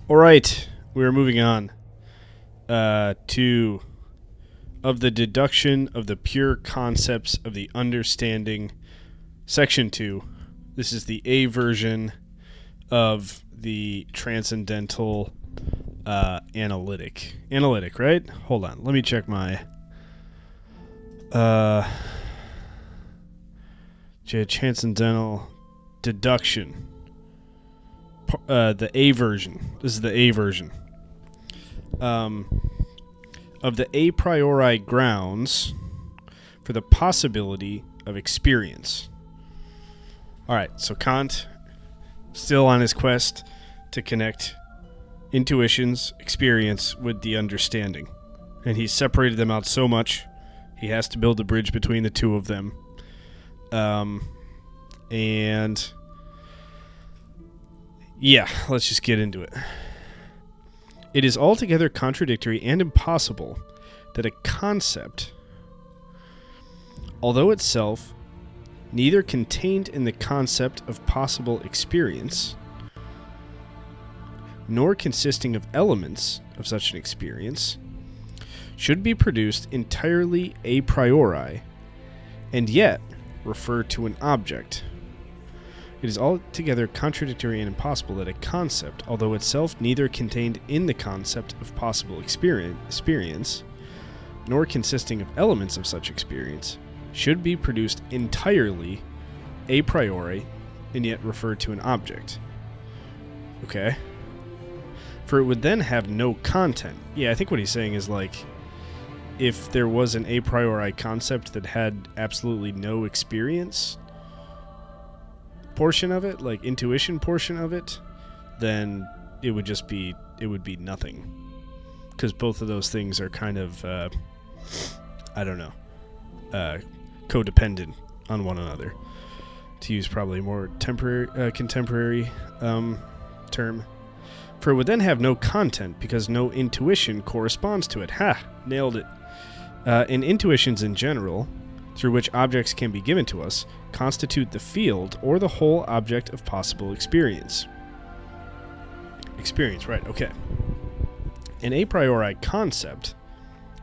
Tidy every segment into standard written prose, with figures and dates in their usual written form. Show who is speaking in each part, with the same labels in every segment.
Speaker 1: All right, we are moving on to of the deduction of the pure concepts of the understanding, section 2. This is the A version of the transcendental analytic. Analytic, right? Hold on, let me check my transcendental deduction. The A version. This is the A version. Of the a priori grounds for the possibility of experience. All right, so Kant, still on his quest to connect intuitions, experience with the understanding. And he's separated them out so much, he has to build a bridge between the two of them. And yeah, let's just get into it. It is altogether contradictory and impossible that a concept, although itself neither contained in the concept of possible experience, nor consisting of elements of such an experience, should be produced entirely a priori, and yet refer to an object. It is altogether contradictory and impossible that a concept, although itself neither contained in the concept of possible experience, nor consisting of elements of such experience, should be produced entirely a priori, and yet refer to an object. Okay. For it would then have no content. Yeah, I think what he's saying is like, if there was an a priori concept that had absolutely no experience portion of it, like intuition portion of it, then it would be nothing. Because both of those things are kind of, codependent on one another, to use probably a more contemporary term. For it would then have no content because no intuition corresponds to it. Ha! Nailed it. And intuitions in general, through which objects can be given to us, constitute the field or the whole object of possible experience. Experience, right, okay. An a priori concept,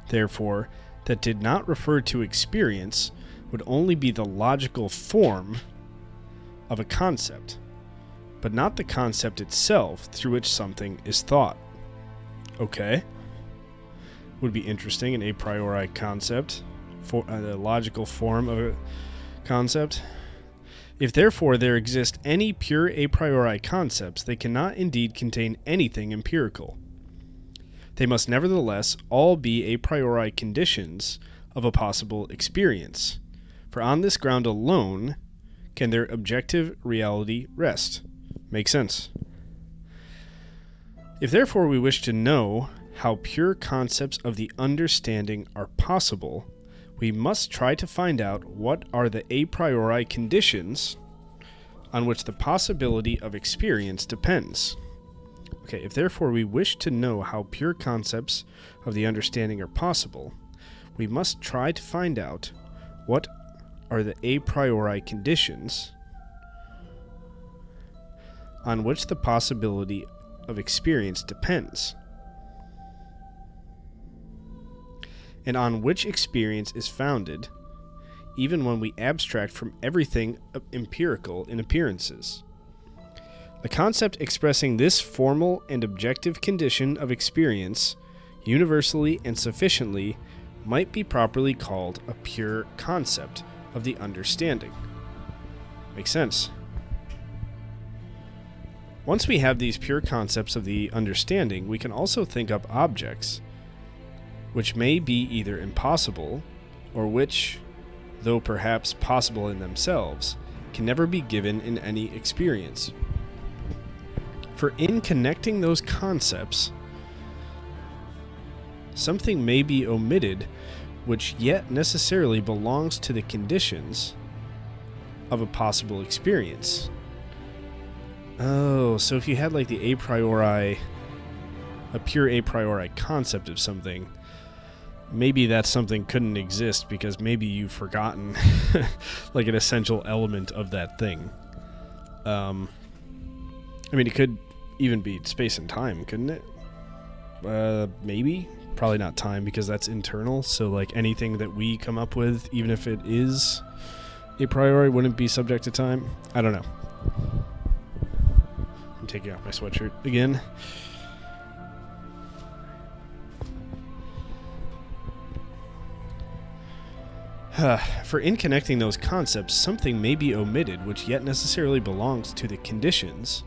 Speaker 1: therefore, that did not refer to experience would only be the logical form of a concept, but not the concept itself through which something is thought. Okay. Would be interesting, an a priori concept, for the logical form of a concept. If therefore there exist any pure a priori concepts, they cannot indeed contain anything empirical. They must nevertheless all be a priori conditions of a possible experience, for on this ground alone can their objective reality rest. Makes sense. If therefore we wish to know how pure concepts of the understanding are possible, we must try to find out what are the a priori conditions on which the possibility of experience depends. Okay, if therefore we wish to know how pure concepts of the understanding are possible, we must try to find out what are the a priori conditions on which the possibility of experience depends, and on which experience is founded, even when we abstract from everything empirical in appearances. A concept expressing this formal and objective condition of experience, universally and sufficiently, might be properly called a pure concept of the understanding. Makes sense. Once we have these pure concepts of the understanding, we can also think up objects which may be either impossible, or which, though perhaps possible in themselves, can never be given in any experience. For in connecting those concepts, something may be omitted which yet necessarily belongs to the conditions of a possible experience. Oh, so if you had like the a pure a priori concept of something, maybe that something couldn't exist because maybe you've forgotten like an essential element of that thing. I mean, it could even be space and time, couldn't it? Maybe. Probably not time, because that's internal. So, like, anything that we come up with, even if it is a priori, wouldn't be subject to time. I don't know. I'm taking off my sweatshirt again. For in connecting those concepts, something may be omitted which yet necessarily belongs to the conditions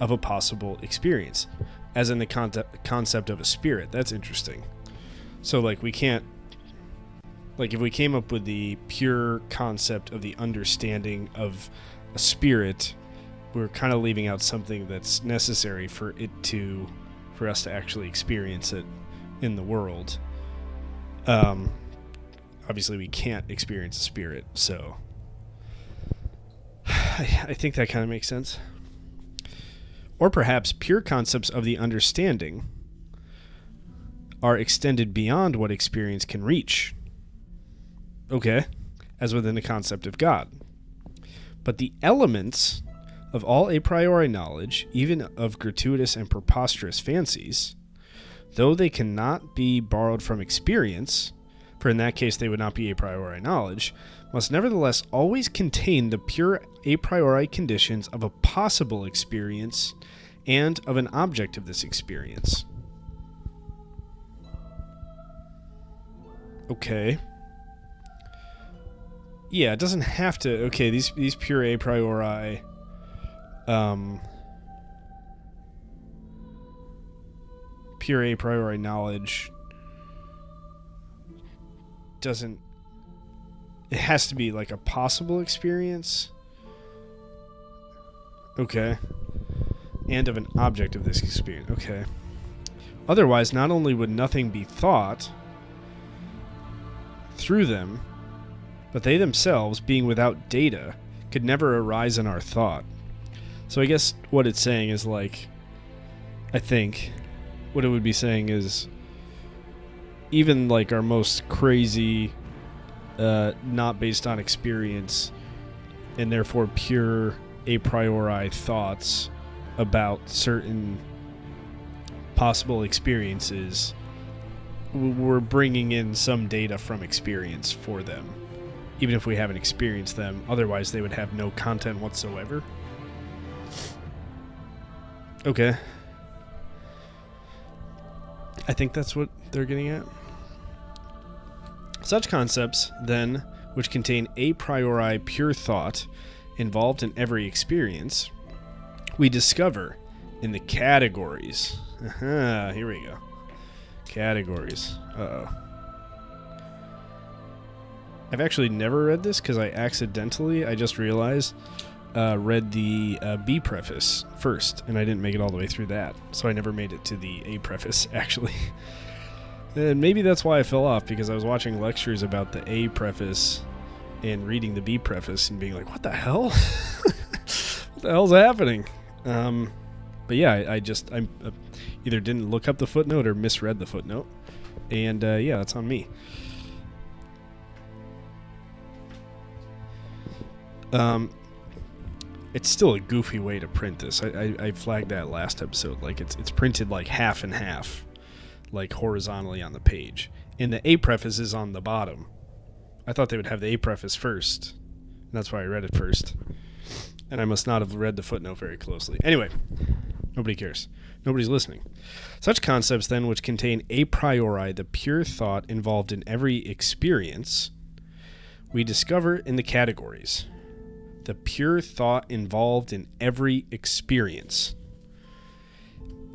Speaker 1: of a possible experience, as in the concept of a spirit. That's interesting. So, like, we can't... Like, if we came up with the pure concept of the understanding of a spirit, we're kind of leaving out something that's necessary for us to actually experience it in the world. Obviously, we can't experience a spirit, so I think that kind of makes sense. Or perhaps pure concepts of the understanding are extended beyond what experience can reach. Okay, as within the concept of God. But the elements of all a priori knowledge, even of gratuitous and preposterous fancies, though they cannot be borrowed from experience, for in that case they would not be a priori knowledge, must nevertheless always contain the pure a priori conditions of a possible experience and of an object of this experience. Okay. Yeah, it doesn't have to... Okay, these pure a priori... pure a priori knowledge doesn't... It has to be like a possible experience. Okay. And of an object of this experience. Okay. Otherwise, not only would nothing be thought through them, but they themselves, being without data, could never arise in our thought. So I guess what it's saying is, like, I think what it would be saying is, even like our most crazy, not based on experience, and therefore pure a priori thoughts about certain possible experiences, we're bringing in some data from experience for them. Even if we haven't experienced them, otherwise they would have no content whatsoever. Okay. I think that's what they're getting at. Such concepts, then, which contain a priori pure thought involved in every experience, we discover in the categories. Here we go. Categories. Uh-oh. I've actually never read this because I just realized, read the B preface first, and I didn't make it all the way through that. So I never made it to the A preface, actually. And maybe that's why I fell off, because I was watching lectures about the A preface and reading the B preface and being like, what the hell? What the hell's happening? But yeah, I either didn't look up the footnote or misread the footnote. And yeah, that's on me. It's still a goofy way to print this. I flagged that last episode. Like, it's printed like half and half, like horizontally on the page. And the A preface is on the bottom. I thought they would have the A preface first. And that's why I read it first. And I must not have read the footnote very closely. Anyway, nobody cares. Nobody's listening. Such concepts, then, which contain a priori the pure thought involved in every experience, we discover in the categories. The pure thought involved in every experience.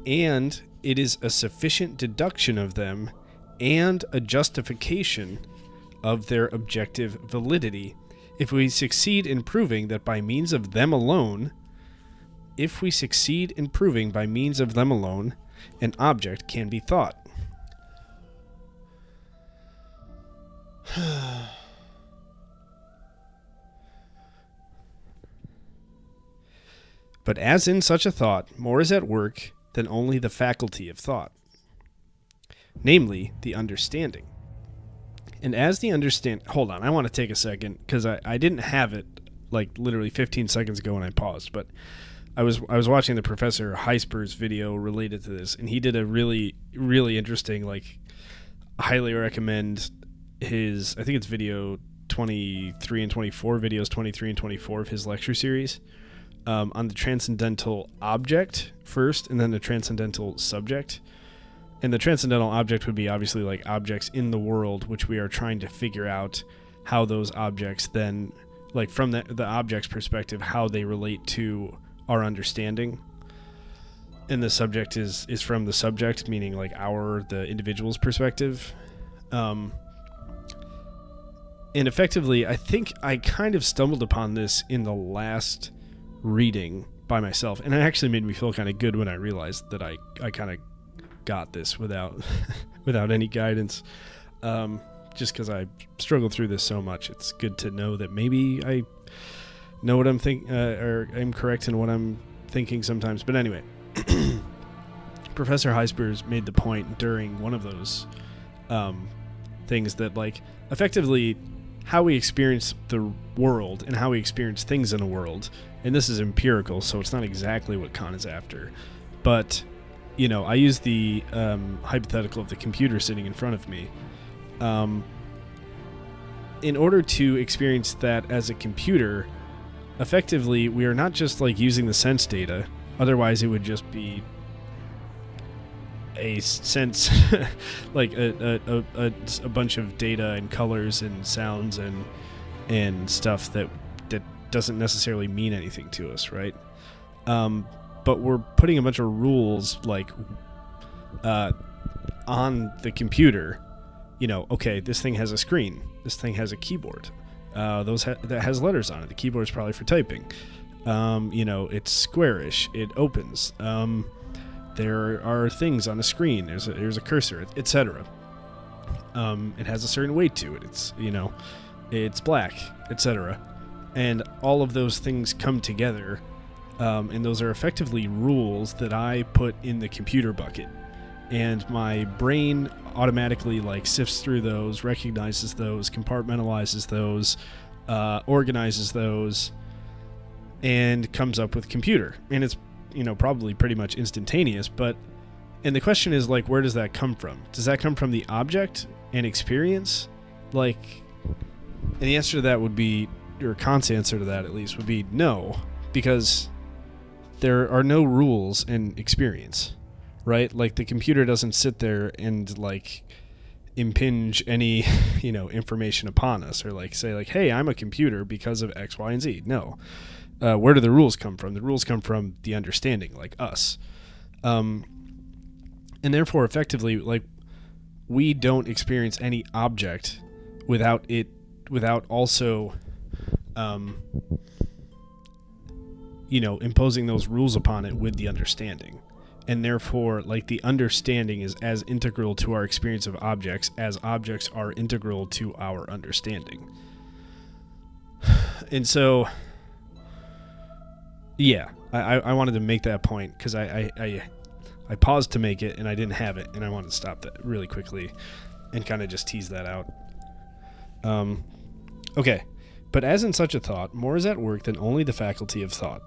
Speaker 1: And it is a sufficient deduction of them and a justification of their objective validity if we succeed in proving that by means of them alone, an object can be thought. But as in such a thought, more is at work than only the faculty of thought, namely, the understanding. And as the hold on, I want to take a second, because I didn't have it, like, literally 15 seconds ago when I paused, but I was watching the Professor Gijsbers video related to this, and he did a really, really interesting, like, highly recommend his, I think it's video 23 and 24, videos 23 and 24 of his lecture series, on the transcendental object first, and then the transcendental subject. And the transcendental object would be obviously like objects in the world, which we are trying to figure out how those objects then, like from the object's perspective, how they relate to our understanding. And the subject is from the subject, meaning like the individual's perspective. And effectively, I think I kind of stumbled upon this in the last reading by myself, and it actually made me feel kind of good when I realized that I kind of got this without any guidance. Just because I struggled through this so much, it's good to know that maybe I know what I'm or I'm correct in what I'm thinking sometimes. But anyway, Professor Gijsbers made the point during one of those things that, like, effectively how we experience the world and how we experience things in the world, and this is empirical, so it's not exactly what Kant is after, but, you know, I use the hypothetical of the computer sitting in front of me. In order to experience that as a computer, effectively, we are not just, like, using the sense data, otherwise it would just be a sense, like a bunch of data and colors and sounds and stuff that doesn't necessarily mean anything to us, right? But we're putting a bunch of rules, like, on the computer. You know, okay, this thing has a screen. This thing has a keyboard. That has letters on it. The keyboard is probably for typing. You know, it's squarish. It opens. There are things on a screen. There's a cursor, etc. It has a certain weight to it. It's, you know, it's black, etc. And all of those things come together, and those are effectively rules that I put in the computer bucket. And my brain automatically, like, sifts through those, recognizes those, compartmentalizes those, organizes those, and comes up with computer. And it's, you know, probably pretty much instantaneous, and the question is, like, where does that come from? Does that come from the object and experience? Like, and the answer to that would be, or Kant's answer to that at least, would be no, because there are no rules in experience, right? Like, the computer doesn't sit there and, like, impinge any, you know, information upon us, or, like, say, like, hey, I'm a computer because of X, Y, and Z. No. Where do the rules come from? The rules come from the understanding, like us. And therefore, effectively, like, we don't experience any object without also, you know, imposing those rules upon it with the understanding. And therefore, like, the understanding is as integral to our experience of objects as objects are integral to our understanding. And so, yeah, I wanted to make that point because I paused to make it and I didn't have it, and I wanted to stop that really quickly and kind of just tease that out. Okay, but as in such a thought, more is at work than only the faculty of thought,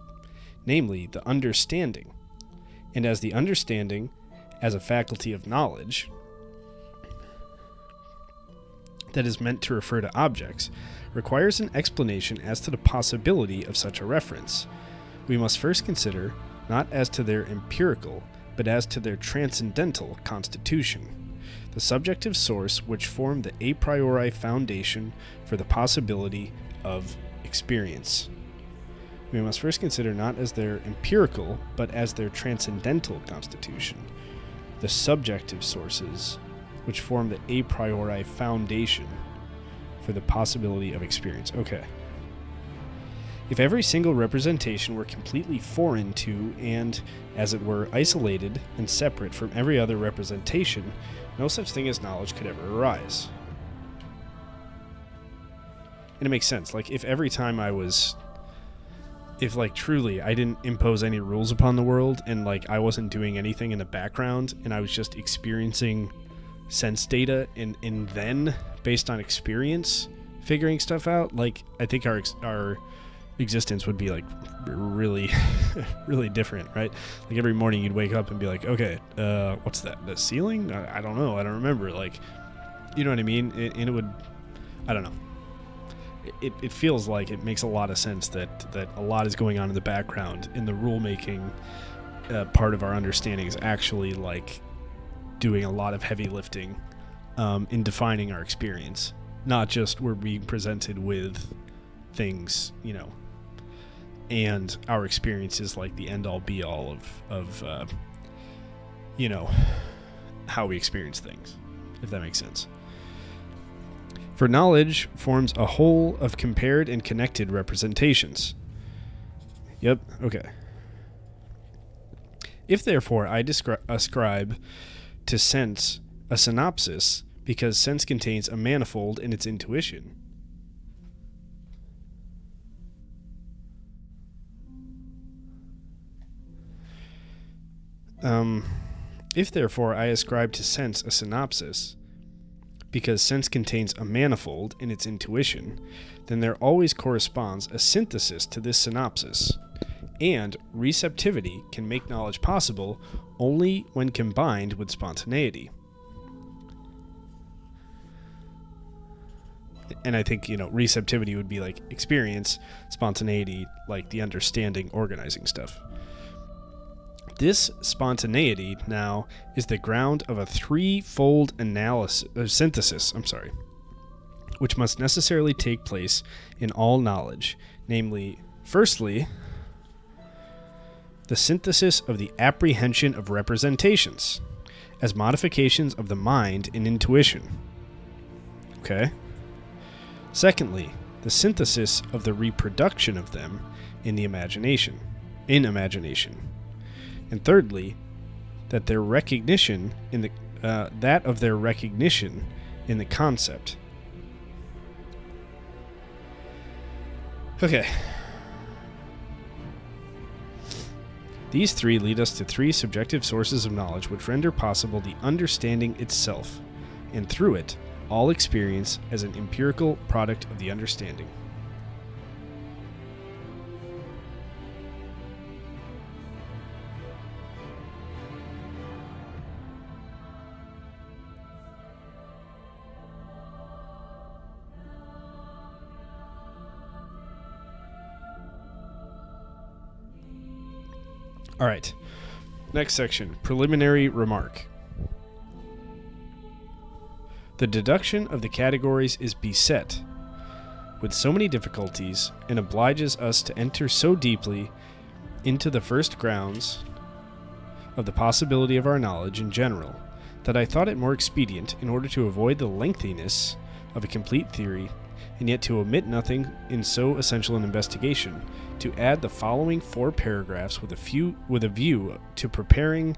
Speaker 1: namely the understanding. And as the understanding, as a faculty of knowledge that is meant to refer to objects, requires an explanation as to the possibility of such a reference, we must first consider not as to their empirical, but as to their transcendental constitution, the subjective source which formed the a priori foundation for the possibility of experience. We must first consider not as their empirical, but as their transcendental constitution, the subjective sources which form the a priori foundation for the possibility of experience. Okay. If every single representation were completely foreign to and, as it were, isolated and separate from every other representation, no such thing as knowledge could ever arise. And it makes sense. Like, if every time if, like, truly I didn't impose any rules upon the world, and, like, I wasn't doing anything in the background, and I was just experiencing sense data, and then, based on experience, figuring stuff out, like, I think our existence would be like really, really different, right? Like every morning you'd wake up and be like, okay, what's that? The ceiling? I don't know. I don't remember. Like, you know what I mean? And it would, I don't know. It feels like it makes a lot of sense that a lot is going on in the background, and the rule-making part of our understanding is actually like doing a lot of heavy lifting in defining our experience. Not just we're being presented with things, you know, and our experience is like the end-all be-all of you know, how we experience things, if that makes sense. For knowledge forms a whole of compared and connected representations. Yep, okay. If therefore I ascribe to sense a synopsis, because sense contains a manifold in its intuition, if therefore I ascribe to sense a synopsis, because sense contains a manifold in its intuition, then there always corresponds a synthesis to this synopsis, and receptivity can make knowledge possible only when combined with spontaneity. And I think, you know, receptivity would be like experience, spontaneity, like the understanding, organizing stuff. This spontaneity now is the ground of a threefold synthesis, which must necessarily take place in all knowledge, namely, firstly, the synthesis of the apprehension of representations as modifications of the mind in intuition. Okay. Secondly, the synthesis of the reproduction of them in imagination. And thirdly, that their recognition in the their recognition in the concept. Okay. These three lead us to three subjective sources of knowledge which render possible the understanding itself, and through it, all experience as an empirical product of the understanding. All right. Next section, preliminary remark. The deduction of the categories is beset with so many difficulties and obliges us to enter so deeply into the first grounds of the possibility of our knowledge in general that I thought it more expedient, in order to avoid the lengthiness of a complete theory and yet to omit nothing in so essential an investigation, to add the following 4 paragraphs with a view to preparing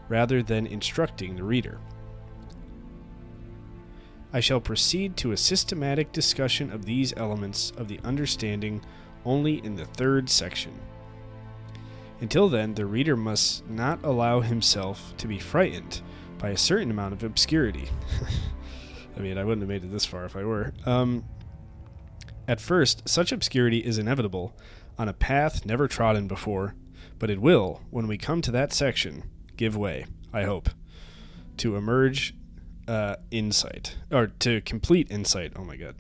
Speaker 1: rather than instructing the reader. I shall proceed to a systematic discussion of these elements of the understanding only in the 3rd section. Until then, the reader must not allow himself to be frightened by a certain amount of obscurity. I mean, I wouldn't have made it this far if I were. At first, such obscurity is inevitable on a path never trodden before, but it will, when we come to that section, give way, I hope, to emerge insight, or to complete insight. Oh my god.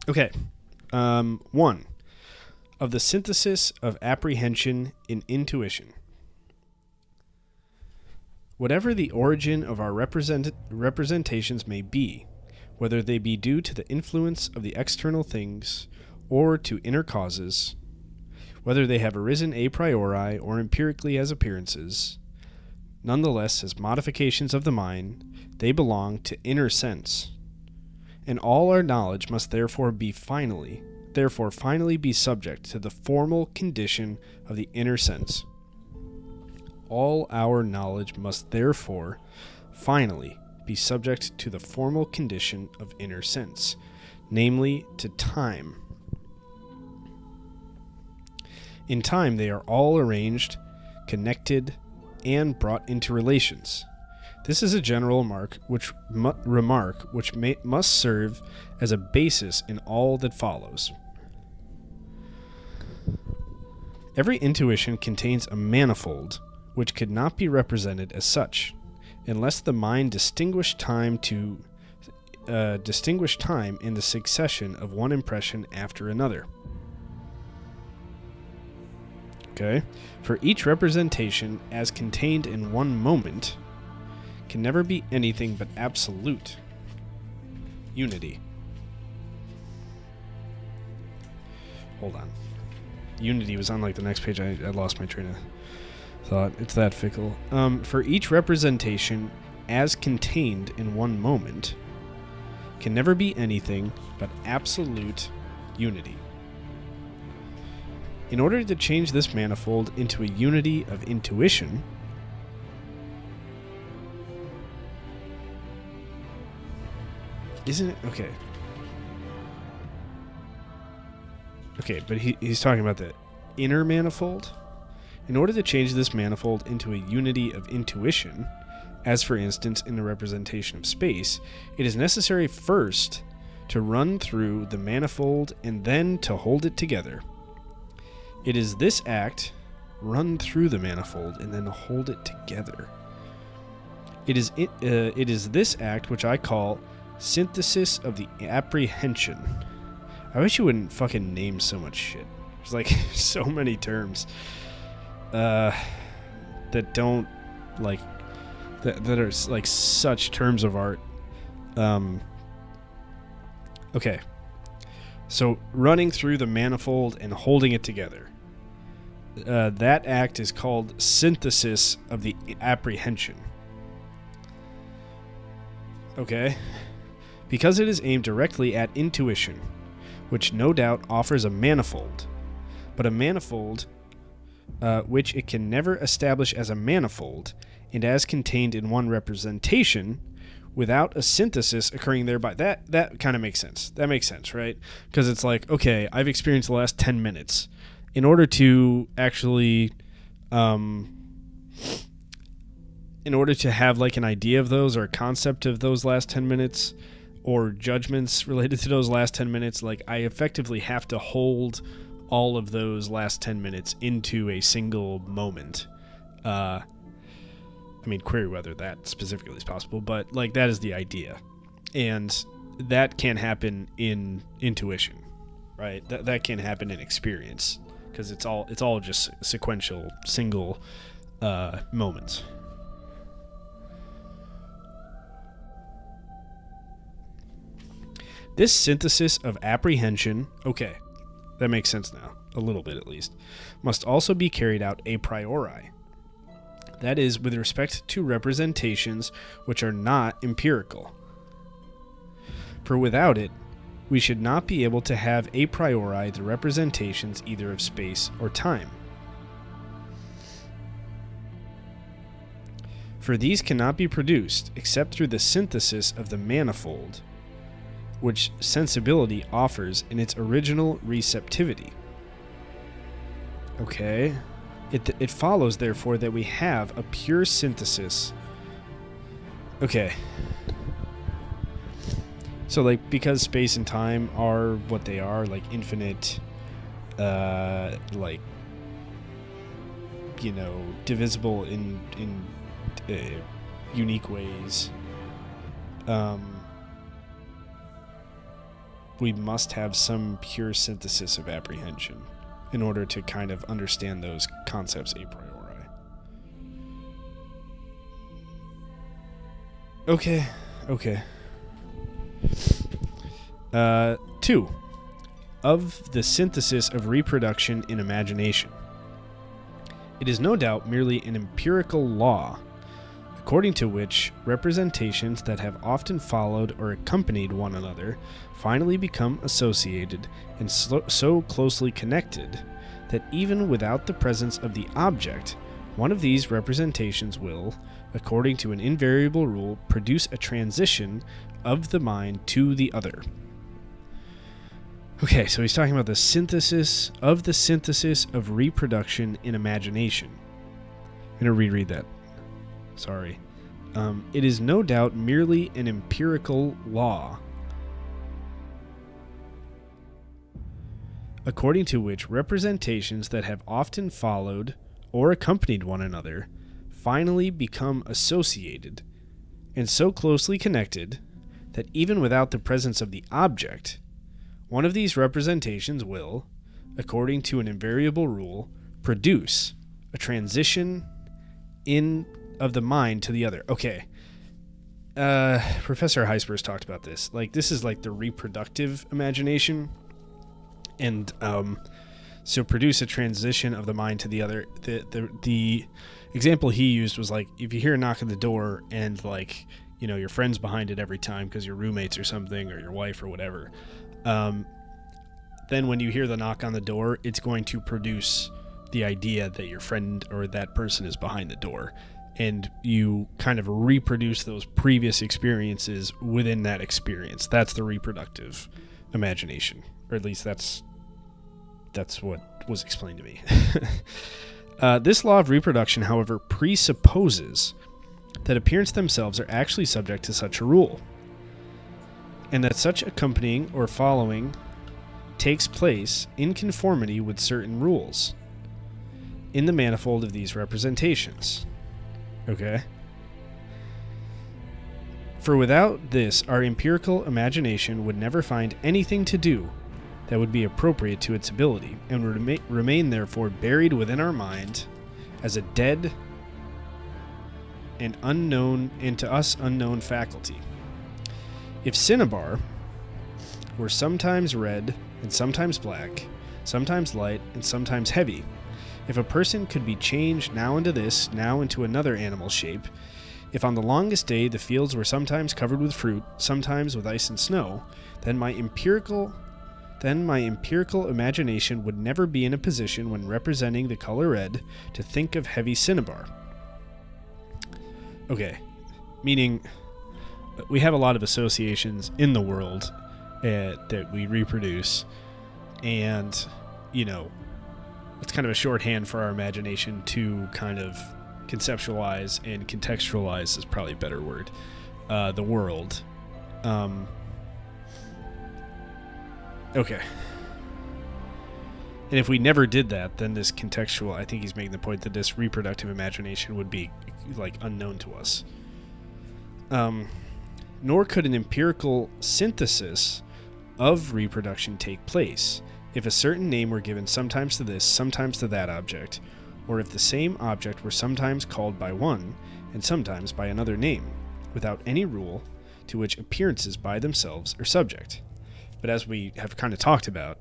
Speaker 1: Okay. 1. Of the synthesis of apprehension in intuition. Whatever the origin of our representations may be, whether they be due to the influence of the external things or to inner causes, whether they have arisen a priori or empirically as appearances, Nonetheless, as modifications of the mind, they belong to inner sense. And all our knowledge must therefore finally be subject to the formal condition of the inner sense. All our knowledge must therefore finally be subject to the formal condition of inner sense, namely to time. In time, they are all arranged, connected, and brought into relations. This is a general remark which must serve as a basis in all that follows. Every intuition contains a manifold which could not be represented as such, unless the mind distinguished time in the succession of one impression after another. Okay? For each representation, as contained in one moment, can never be anything but absolute unity. Hold on. Unity was on like the next page. I lost my train of thought. It's that fickle. For each representation, as contained in one moment, can never be anything but absolute unity. In order to change this manifold into a unity of intuition, isn't it? Okay. Okay, but he's talking about the inner manifold. In order to change this manifold into a unity of intuition, as for instance in the representation of space, it is necessary first to run through the manifold and then to hold it together. It is this act, run through the manifold and then hold it together. It is this act which I call synthesis of the apprehension. I wish you wouldn't fucking name so much shit. There's like so many terms that don't like that are like such terms of art. Okay. So running through the manifold and holding it together. That act is called synthesis of the apprehension. Okay? Because it is aimed directly at intuition, which no doubt offers a manifold, but a manifold which it can never establish as a manifold and as contained in one representation without a synthesis occurring thereby. That kind of makes sense. That makes sense, right? Because it's like, okay, I've experienced the last 10 minutes. In order to actually, in order to have like an idea of those or a concept of those last 10 minutes or judgments related to those last 10 minutes, like I effectively have to hold all of those last 10 minutes into a single moment. I mean, query whether that specifically is possible, but like that is the idea. And that can't happen in intuition, right? That can't happen in experience because it's all just sequential, single moments. This synthesis of apprehension, okay, that makes sense now, a little bit at least, must also be carried out a priori. That is, with respect to representations which are not empirical. For without it, we should not be able to have a priori the representations either of space or time. For these cannot be produced except through the synthesis of the manifold, which sensibility offers in its original receptivity. Okay. It follows, therefore, that we have a pure synthesis. Okay. So, like, because space and time are what they are, like, infinite, like, you know, divisible in unique ways, we must have some pure synthesis of apprehension in order to kind of understand those concepts a priori. Okay. 2. Of the synthesis of reproduction in imagination. It is no doubt merely an empirical law, according to which representations that have often followed or accompanied one another finally become associated and so closely connected that even without the presence of the object, one of these representations will, according to an invariable rule, produce a transition of the mind to the other. Okay, so he's talking about the synthesis of reproduction in imagination. I'm going to reread that. Sorry. It is no doubt merely an empirical law, according to which representations that have often followed or accompanied one another finally become associated and so closely connected that even without the presence of the object, one of these representations will, according to an invariable rule, produce a transition of the mind to the other. Okay. Professor Gijsbers talked about this. Like, this is like the reproductive imagination. And so produce a transition of the mind to the other. The example he used was like, if you hear a knock on the door and like, you know, your friend's behind it every time because you're roommates or something, or your wife or whatever, then when you hear the knock on the door, it's going to produce the idea that your friend or that person is behind the door. And you kind of reproduce those previous experiences within that experience. That's the reproductive imagination. Or at least that's what was explained to me. This law of reproduction, however, presupposes that appearances themselves are actually subject to such a rule, and that such accompanying or following takes place in conformity with certain rules in the manifold of these representations. Okay? For without this, our empirical imagination would never find anything to do that would be appropriate to its ability, and would remain therefore buried within our mind as a dead and unknown and to us unknown faculty. If cinnabar were sometimes red and sometimes black, sometimes light and sometimes heavy, if a person could be changed now into this, now into another animal shape, if on the longest day the fields were sometimes covered with fruit, sometimes with ice and snow, then my empirical imagination would never be in a position when representing the color red to think of heavy cinnabar. Okay, meaning we have a lot of associations in the world that we reproduce, and, you know, it's kind of a shorthand for our imagination to kind of conceptualize and contextualize is probably a better word, the world. Okay. And if we never did that, then this contextual, I think he's making the point that this reproductive imagination would be like unknown to us. Nor could an empirical synthesis of reproduction take place if a certain name were given sometimes to this, sometimes to that object, or if the same object were sometimes called by one and sometimes by another name, without any rule to which appearances by themselves are subject. But as we have kind of talked about,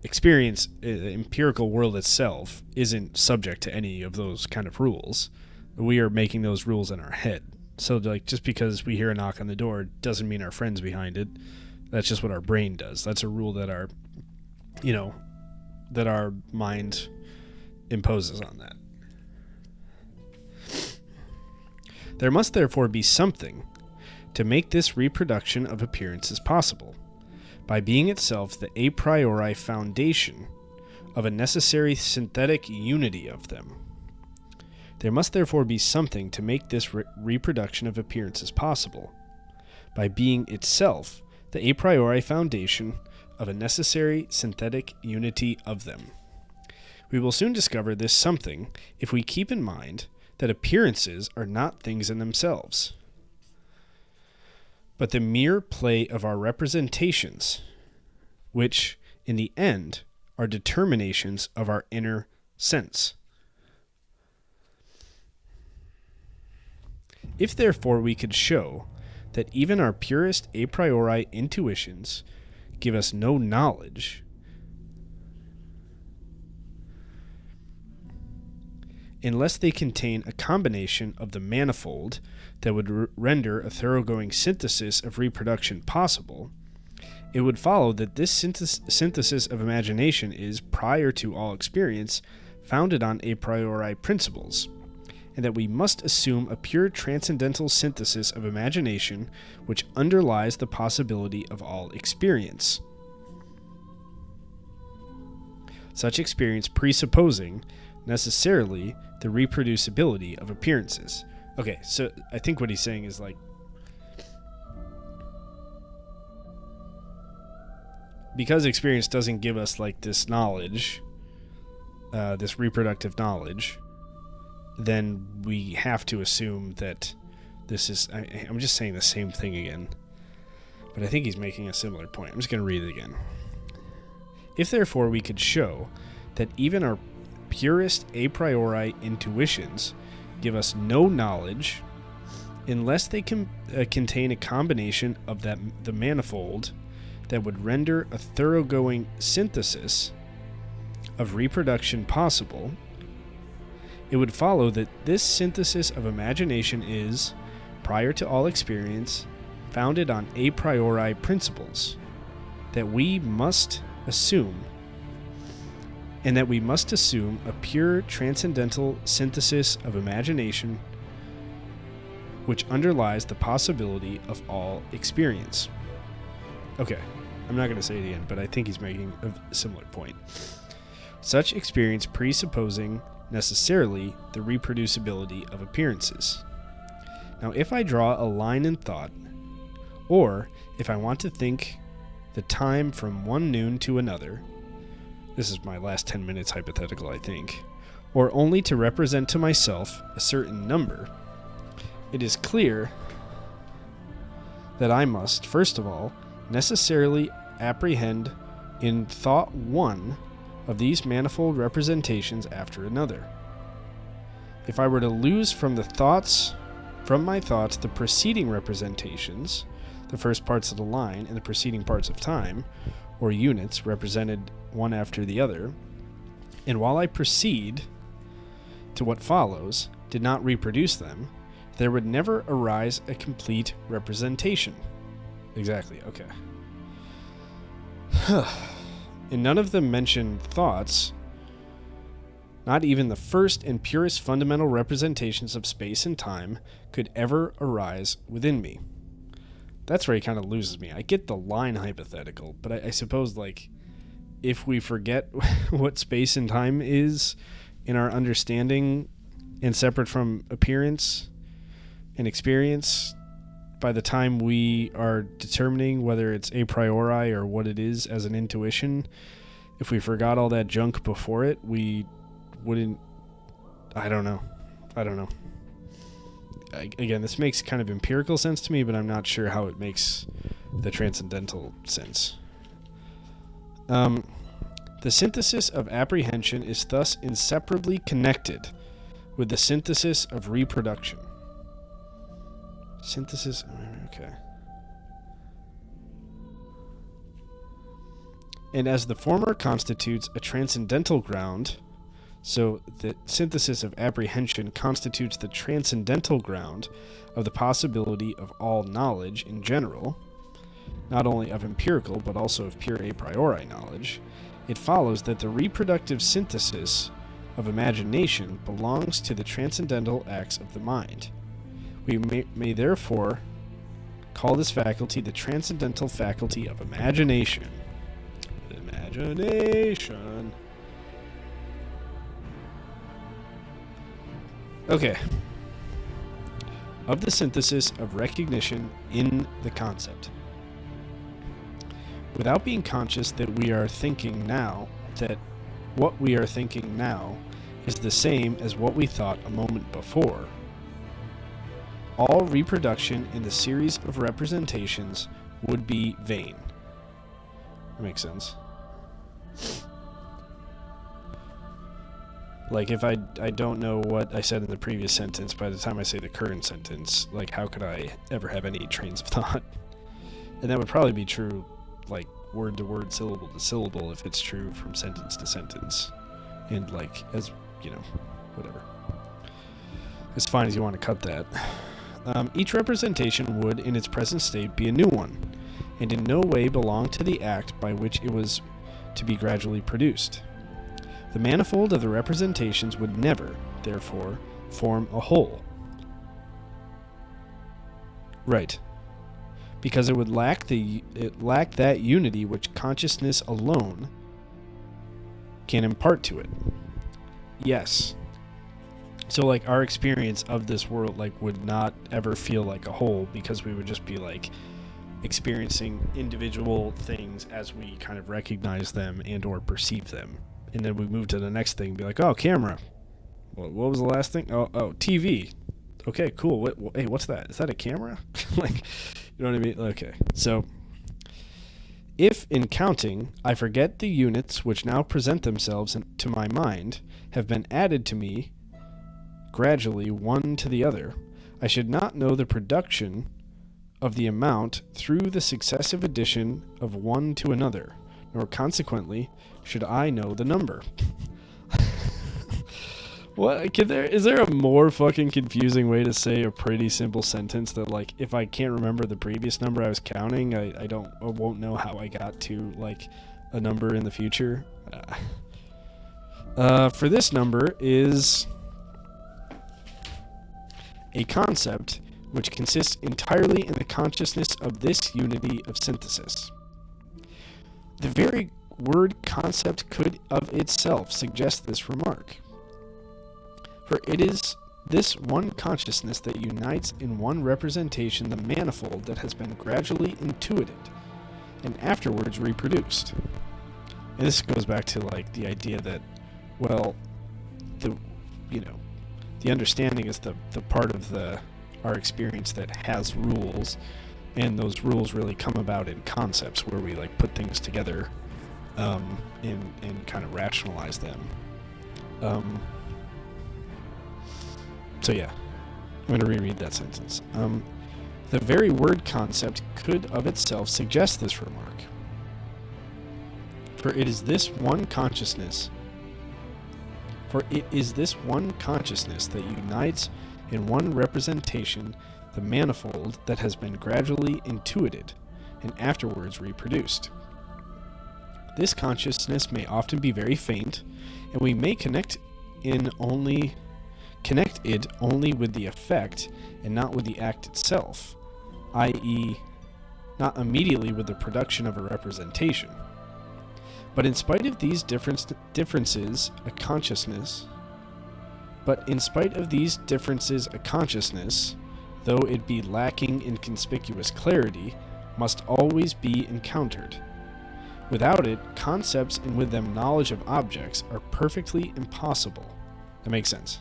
Speaker 1: experience, the empirical world itself, isn't subject to any of those kind of rules. We are making those rules in our head. So, like, just because we hear a knock on the door doesn't mean our friend's behind it. That's just what our brain does. That's a rule that our mind imposes on that. There must therefore be something to make this reproduction of appearances possible, by being itself the a priori foundation of a necessary synthetic unity of them. There must therefore be something to make this reproduction of appearances possible, by being itself the a priori foundation of a necessary synthetic unity of them. We will soon discover this something if we keep in mind that appearances are not things in themselves, but the mere play of our representations, which, in the end, are determinations of our inner sense. If, therefore, we could show that even our purest a priori intuitions give us no knowledge, unless they contain a combination of the manifold that would render a thoroughgoing synthesis of reproduction possible, it would follow that this synthesis of imagination is, prior to all experience, founded on a priori principles, and that we must assume a pure transcendental synthesis of imagination which underlies the possibility of all experience. Such experience presupposing, necessarily, the reproducibility of appearances. Okay, so I think what he's saying is like, because experience doesn't give us like this knowledge, this reproductive knowledge, then we have to assume that this is, I'm just saying the same thing again, but I think he's making a similar point. I'm just going to read it again. If therefore we could show that even our purest a priori intuitions give us no knowledge unless they contain a combination of the manifold that would render a thoroughgoing synthesis of reproduction possible, it would follow that this synthesis of imagination is, prior to all experience, founded on a priori principles, that we must assume, and that we must assume a pure transcendental synthesis of imagination which underlies the possibility of all experience. Okay, I'm not going to say it again, but I think he's making a similar point. Such experience presupposing necessarily the reproducibility of appearances. Now, if I draw a line in thought, or if I want to think the time from one noon to another, this is my last 10 minutes hypothetical, I think, or only to represent to myself a certain number, it is clear that I must, first of all, necessarily apprehend in thought one of these manifold representations after another. If I were to lose from my thoughts the preceding representations, the first parts of the line and the preceding parts of time, or units represented one after the other, and while I proceed to what follows, did not reproduce them, there would never arise a complete representation. Exactly, okay. In none of the mentioned thoughts, not even the first and purest fundamental representations of space and time could ever arise within me. That's where he kind of loses me. I get the line hypothetical, but I suppose, like, if we forget what space and time is in our understanding and separate from appearance and experience, by the time we are determining whether it's a priori or what it is as an intuition, if we forgot all that junk before it, we wouldn't... I don't know. Again, this makes kind of empirical sense to me, but I'm not sure how it makes the transcendental sense. The synthesis of apprehension is thus inseparably connected with the synthesis of reproduction. Synthesis, okay. And as the former constitutes a transcendental ground, so the synthesis of apprehension constitutes the transcendental ground of the possibility of all knowledge in general, not only of empirical but also of pure a priori knowledge, it follows that the reproductive synthesis of imagination belongs to the transcendental acts of the mind. We may therefore call this faculty the transcendental faculty of imagination. Imagination. Okay. Of the synthesis of recognition in the concept. Without being conscious that we are thinking now, that what we are thinking now is the same as what we thought a moment before, all reproduction in the series of representations would be vain. That makes sense. Like, if I don't know what I said in the previous sentence, by the time I say the current sentence, like, how could I ever have any trains of thought? And that would probably be true, like, word to word, syllable to syllable, if it's true from sentence to sentence. And, like, as, you know, whatever. As fine as you want to cut that. Each representation would, in its present state, be a new one, and in no way belong to the act by which it was to be gradually produced. The manifold of the representations would never, therefore, form a whole. Right. Because it would lack that unity which consciousness alone can impart to it. Yes. So like our experience of this world like would not ever feel like a whole, because we would just be like experiencing individual things as we kind of recognize them and or perceive them. And then we move to the next thing and be like, oh, camera. What was the last thing? Oh, TV. Okay, cool. Hey, what's that? Is that a camera? Like, you know what I mean? Okay. So, if in counting I forget the units which now present themselves to my mind have been added to me gradually one to the other, I should not know the production of the amount through the successive addition of one to another, nor consequently should I know the number. What? Is there a more fucking confusing way to say a pretty simple sentence that, like, if I can't remember the previous number I was counting, I won't know how I got to, like, a number in the future? For this number is a concept which consists entirely in the consciousness of this unity of synthesis. The very word concept could of itself suggest this remark. For it is this one consciousness that unites in one representation the manifold that has been gradually intuited and afterwards reproduced. And this goes back to like the idea that, well, the understanding is the part of our experience that has rules, and those rules really come about in concepts where we like put things together and kind of rationalize them. So yeah, I'm going to reread that sentence. The very word concept could of itself suggest this remark. For it is this one consciousness that unites in one representation the manifold that has been gradually intuited and afterwards reproduced. This consciousness may often be very faint, and we may connect it only with the effect and not with the act itself, i.e., not immediately with the production of a representation. But in spite of these differences, a consciousness, though it be lacking in conspicuous clarity, must always be encountered. Without it, concepts and with them knowledge of objects are perfectly impossible. That makes sense.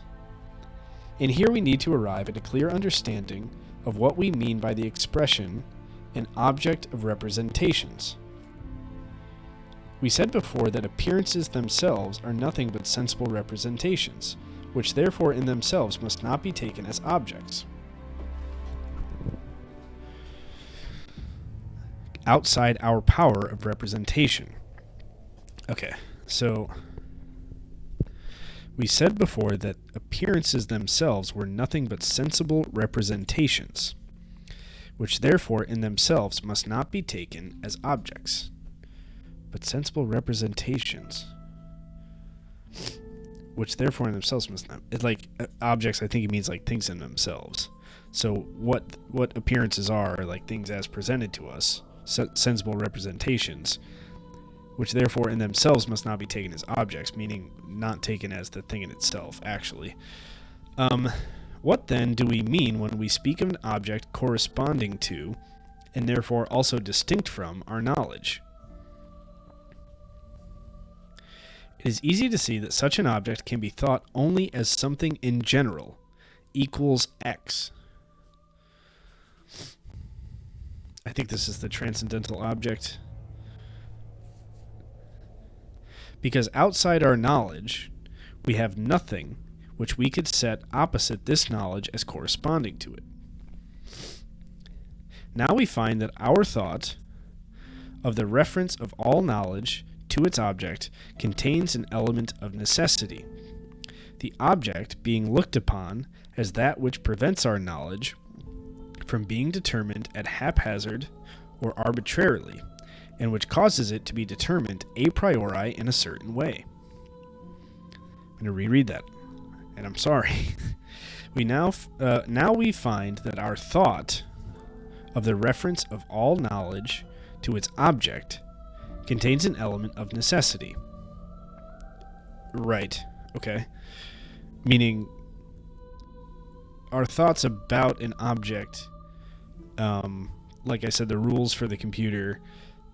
Speaker 1: And here we need to arrive at a clear understanding of what we mean by the expression an object of representations. We said before that appearances themselves are nothing but sensible representations, which therefore in themselves must not be taken as objects. Outside our power of representation. Okay, so we said before that appearances themselves were nothing but sensible representations, which therefore in themselves must not be taken as objects. But sensible representations, which therefore in themselves must not... It's like objects, I think it means like things in themselves. So what appearances are like things as presented to us, sensible representations, which therefore in themselves must not be taken as objects, meaning not taken as the thing in itself, actually. What then do we mean when we speak of an object corresponding to, and therefore also distinct from, our knowledge? It is easy to see that such an object can be thought only as something in general, equals X. I think this is the transcendental object. Because outside our knowledge, we have nothing which we could set opposite this knowledge as corresponding to it. Now we find that our thought of the reference of all knowledge to its object contains an element of necessity. the object being looked upon as that which prevents our knowledge from being determined at haphazard or arbitrarily, and which causes it to be determined a priori in a certain way. I'm going to reread that, and I'm sorry. Now we find that our thought of the reference of all knowledge to its object contains an element of necessity. Right, okay. Meaning, our thoughts about an object, like I said, the rules for the computer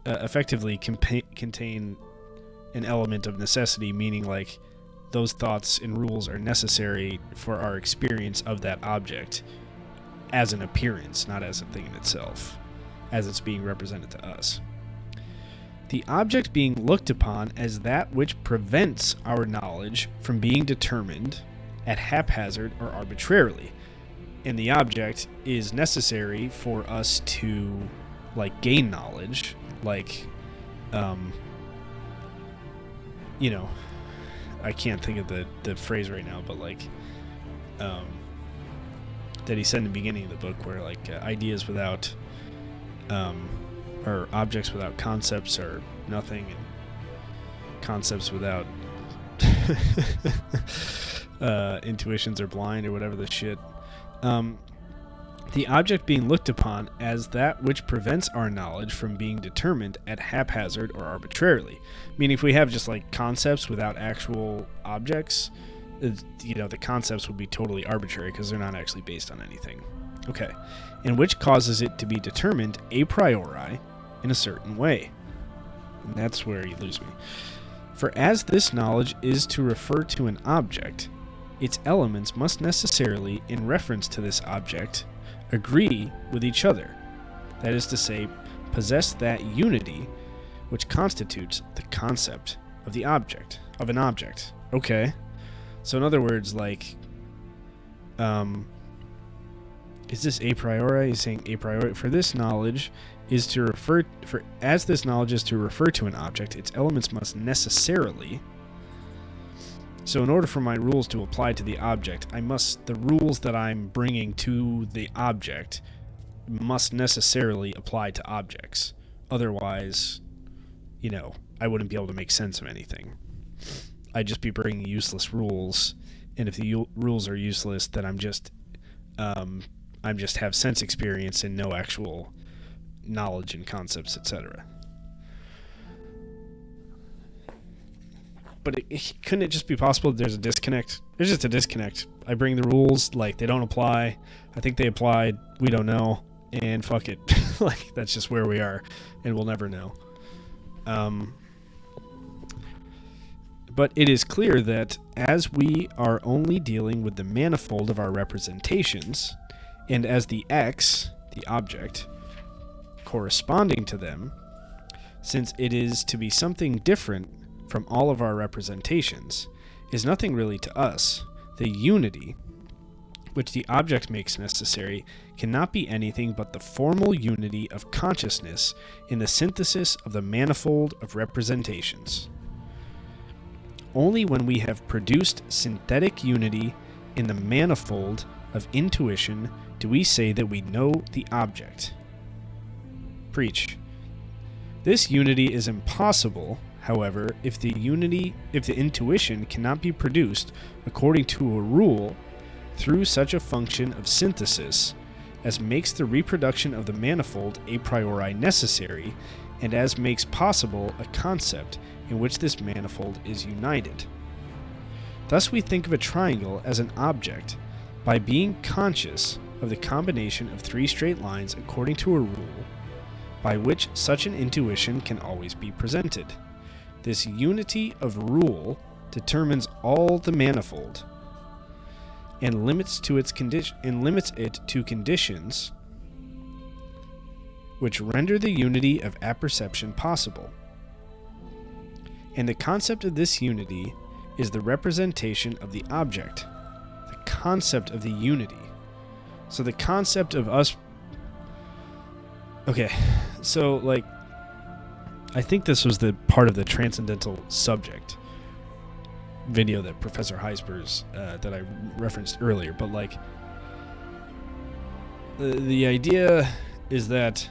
Speaker 1: effectively contain an element of necessity, meaning like those thoughts and rules are necessary for our experience of that object as an appearance, not as a thing in itself, as it's being represented to us. The object being looked upon as that which prevents our knowledge from being determined at haphazard or arbitrarily. And the object is necessary for us to, like, gain knowledge, like, I can't think of the phrase right now, but like, that he said in the beginning of the book, where like ideas without, or objects without concepts are nothing, and concepts without intuitions are blind, or whatever the shit. The object being looked upon as that which prevents our knowledge from being determined at haphazard or arbitrarily. Meaning, if we have just like concepts without actual objects, the concepts would be totally arbitrary because they're not actually based on anything. Okay. And which causes it to be determined a priori in a certain way. And that's where you lose me. For as this knowledge is to refer to an object, its elements must necessarily, in reference to this object, agree with each other. That is to say, possess that unity which constitutes the concept of the object, of an object. Okay. So in other words, like, is this a priori? He's saying a priori. For this knowledge is to refer, as this knowledge is to refer to an object, its elements must necessarily. So in order for my rules to apply to the object, the rules that I'm bringing to the object must necessarily apply to objects. Otherwise, I wouldn't be able to make sense of anything. I'd just be bringing useless rules, and if the rules are useless, then I'm just have sense experience and no actual knowledge and concepts, etc. But couldn't it just be possible that there's a disconnect? There's just a disconnect. I bring the rules, like, they don't apply. I think they applied. We don't know. And fuck it. Like, that's just where we are. And we'll never know. But it is clear that as we are only dealing with the manifold of our representations, and as the X, the object, corresponding to them, since it is to be something different from all of our representations, is nothing really to us, the unity which the object makes necessary cannot be anything but the formal unity of consciousness in the synthesis of the manifold of representations. Only when we have produced synthetic unity in the manifold of intuition do we say that we know the object. Preach. This unity is impossible, however, if the intuition cannot be produced according to a rule through such a function of synthesis as makes the reproduction of the manifold a priori necessary, and as makes possible a concept in which this manifold is united. Thus we think of a triangle as an object by being conscious of the combination of three straight lines according to a rule by which such an intuition can always be presented. This unity of rule determines all the manifold and limits it to conditions which render the unity of apperception possible. And the concept of this unity is the representation of the object, the concept of the unity. So the concept of us... Okay, so, like, I think this was the part of the transcendental subject. video that Professor Gijsbers that I referenced earlier. But like, the idea is that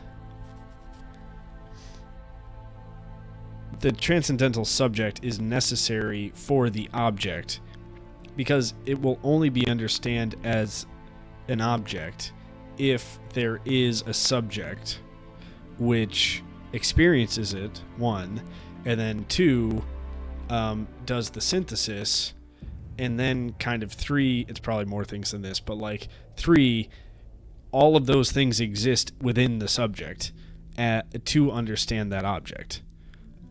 Speaker 1: the transcendental subject is necessary for the object, because it will only be understood as an object if there is a subject which experiences it, one, and then two, does the synthesis, and then kind of three, it's probably more things than this, but like three, all of those things exist within the subject to understand that object.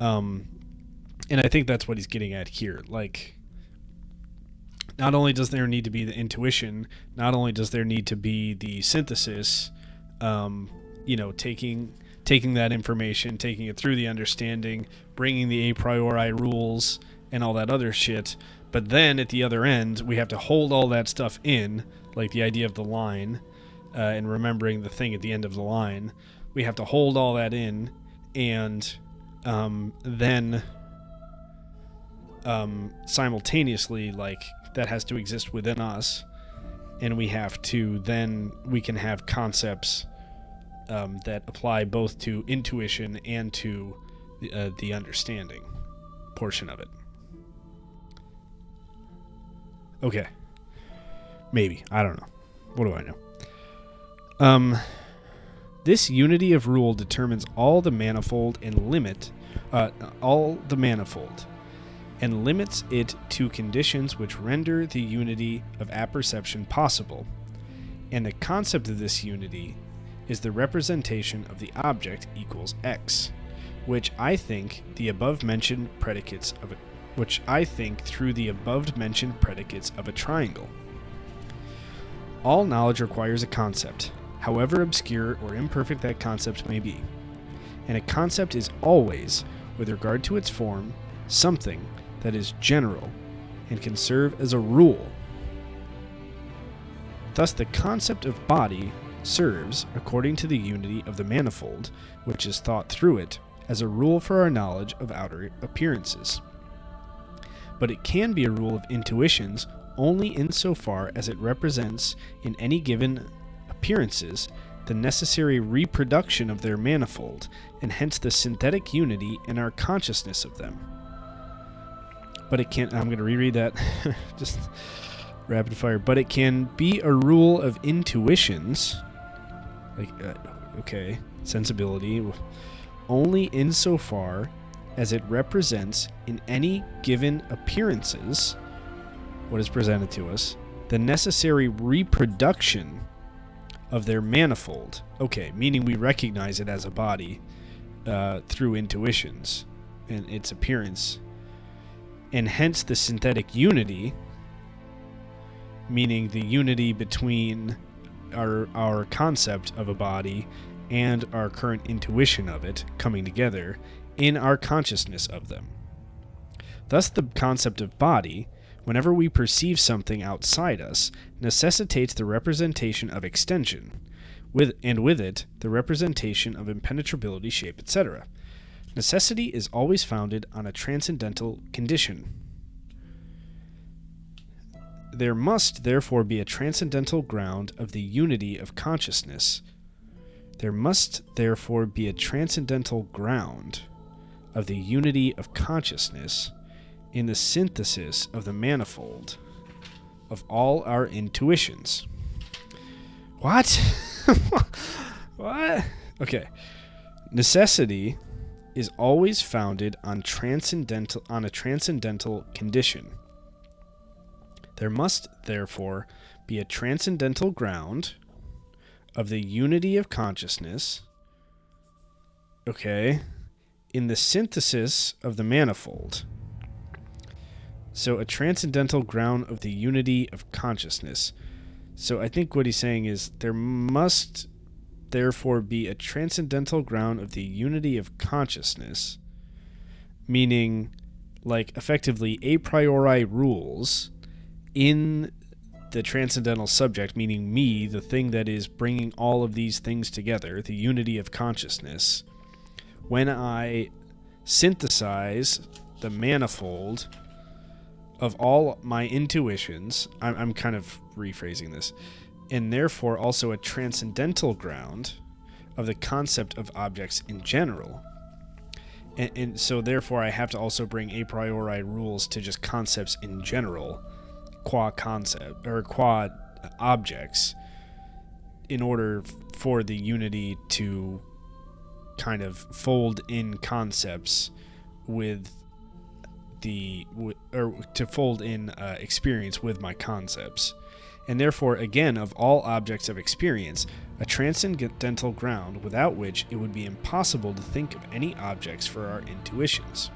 Speaker 1: And I think that's what he's getting at here. Like, not only does there need to be the intuition, not only does there need to be the synthesis, taking that information, taking it through the understanding, bringing the a priori rules and all that other shit, but then at the other end, we have to hold all that stuff in, like the idea of the line, and remembering the thing at the end of the line. We have to hold all that in, and then simultaneously, like, that has to exist within us, and we can have concepts that apply both to intuition and to the understanding portion of it. Okay. Maybe. I don't know. What do I know? This unity of rule determines all the manifold and limits it to conditions which render the unity of apperception possible. And the concept of this unity is the representation of the object equals X, which I think through the above-mentioned predicates of a triangle. All knowledge requires a concept, however obscure or imperfect that concept may be. And a concept is always, with regard to its form, something that is general and can serve as a rule. Thus the concept of body serves, according to the unity of the manifold, which is thought through it, as a rule for our knowledge of outer appearances. But it can be a rule of intuitions only insofar as it represents in any given appearances the necessary reproduction of their manifold, and hence the synthetic unity in our consciousness of them. But it can, I'm going to reread that, just rapid fire, but it can be a rule of intuitions, like, sensibility, only insofar as it represents in any given appearances, what is presented to us, the necessary reproduction of their manifold. Okay, meaning we recognize it as a body through intuitions and its appearance. And hence the synthetic unity, meaning the unity between our concept of a body and our current intuition of it coming together in our consciousness of them. Thus the concept of body, whenever we perceive something outside us, necessitates the representation of extension, with it the representation of impenetrability, shape, etc. Necessity is always founded on a transcendental condition. There must therefore be a transcendental ground of the unity of consciousness. There must therefore be a transcendental ground of the unity of consciousness in the synthesis of the manifold of all our intuitions. What? What? Okay. Necessity is always founded on a transcendental condition. There must, therefore, be a transcendental ground of the unity of consciousness, in the synthesis of the manifold. So a transcendental ground of the unity of consciousness. So I think what he's saying is there must therefore be a transcendental ground of the unity of consciousness, meaning, like, effectively a priori rules in the transcendental subject, meaning me, the thing that is bringing all of these things together, the unity of consciousness. When I synthesize the manifold of all my intuitions, I'm kind of rephrasing this, and therefore also a transcendental ground of the concept of objects in general. And so therefore I have to also bring a priori rules to just concepts in general, qua concept, or qua objects, in order for the unity to kind of fold in concepts with to fold in experience with my concepts. And therefore, again, of all objects of experience, a transcendental ground without which it would be impossible to think of any objects for our intuitions.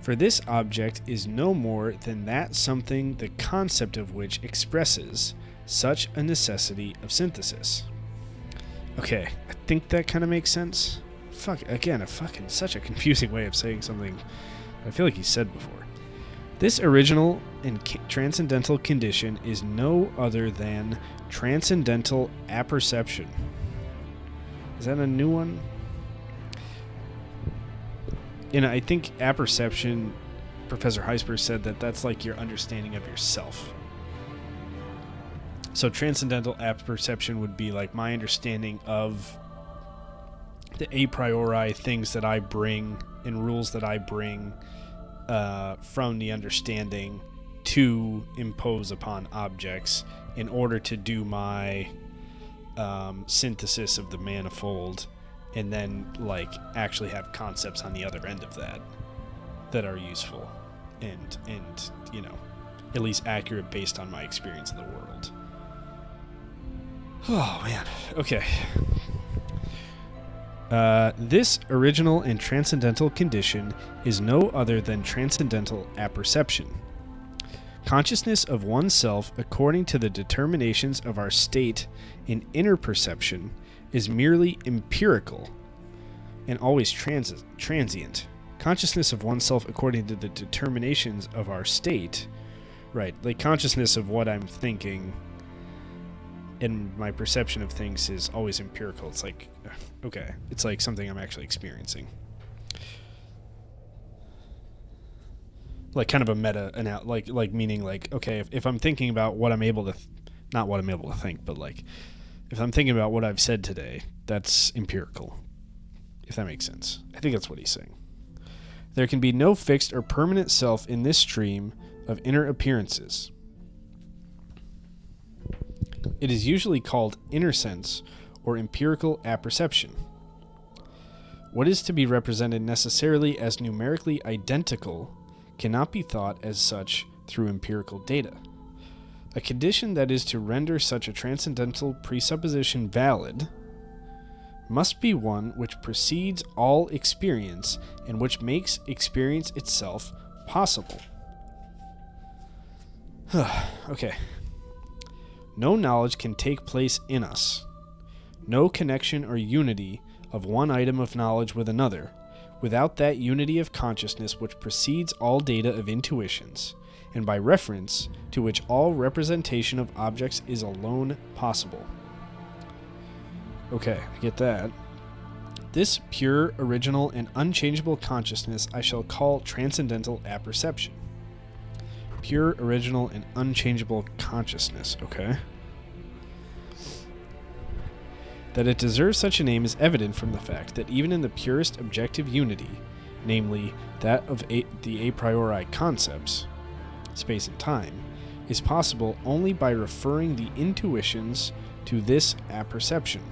Speaker 1: For this object is no more than that something the concept of which expresses such a necessity of synthesis. Okay, I think that kind of makes sense. Such a confusing way of saying something I feel like he said before. This original and transcendental condition is no other than transcendental apperception. Is that a new one? I think apperception, Professor Gijsbers said that's like your understanding of yourself. So transcendental apperception would be like my understanding of the a priori things that I bring and rules that I bring from the understanding to impose upon objects in order to do my synthesis of the manifold, and then like actually have concepts on the other end of that are useful and at least accurate based on my experience of the world. Oh man, okay. This original and transcendental condition is no other than transcendental apperception. Consciousness of oneself according to the determinations of our state in inner perception is merely empirical and always transient. Consciousness of oneself according to the determinations of our state, right, like consciousness of what I'm thinking and my perception of things is always empirical. It's like, okay, it's like something I'm actually experiencing. Like kind of a meta, like meaning like, okay, if I'm thinking about what I'm able to, not what I'm able to think, but like, if I'm thinking about what I've said today, that's empirical, if that makes sense. I think that's what he's saying. There can be no fixed or permanent self in this stream of inner appearances. It is usually called inner sense or empirical apperception. What is to be represented necessarily as numerically identical cannot be thought as such through empirical data. A condition that is to render such a transcendental presupposition valid must be one which precedes all experience and which makes experience itself possible. Okay. No knowledge can take place in us. No connection or unity of one item of knowledge with another, without that unity of consciousness which precedes all data of intuitions, and by reference to which all representation of objects is alone possible. Okay, I get that. This pure, original, and unchangeable consciousness I shall call transcendental apperception. Pure, original, and unchangeable consciousness, okay? That it deserves such a name is evident from the fact that even in the purest objective unity, namely that of the a priori concepts, space and time, is possible only by referring the intuitions to this apperception.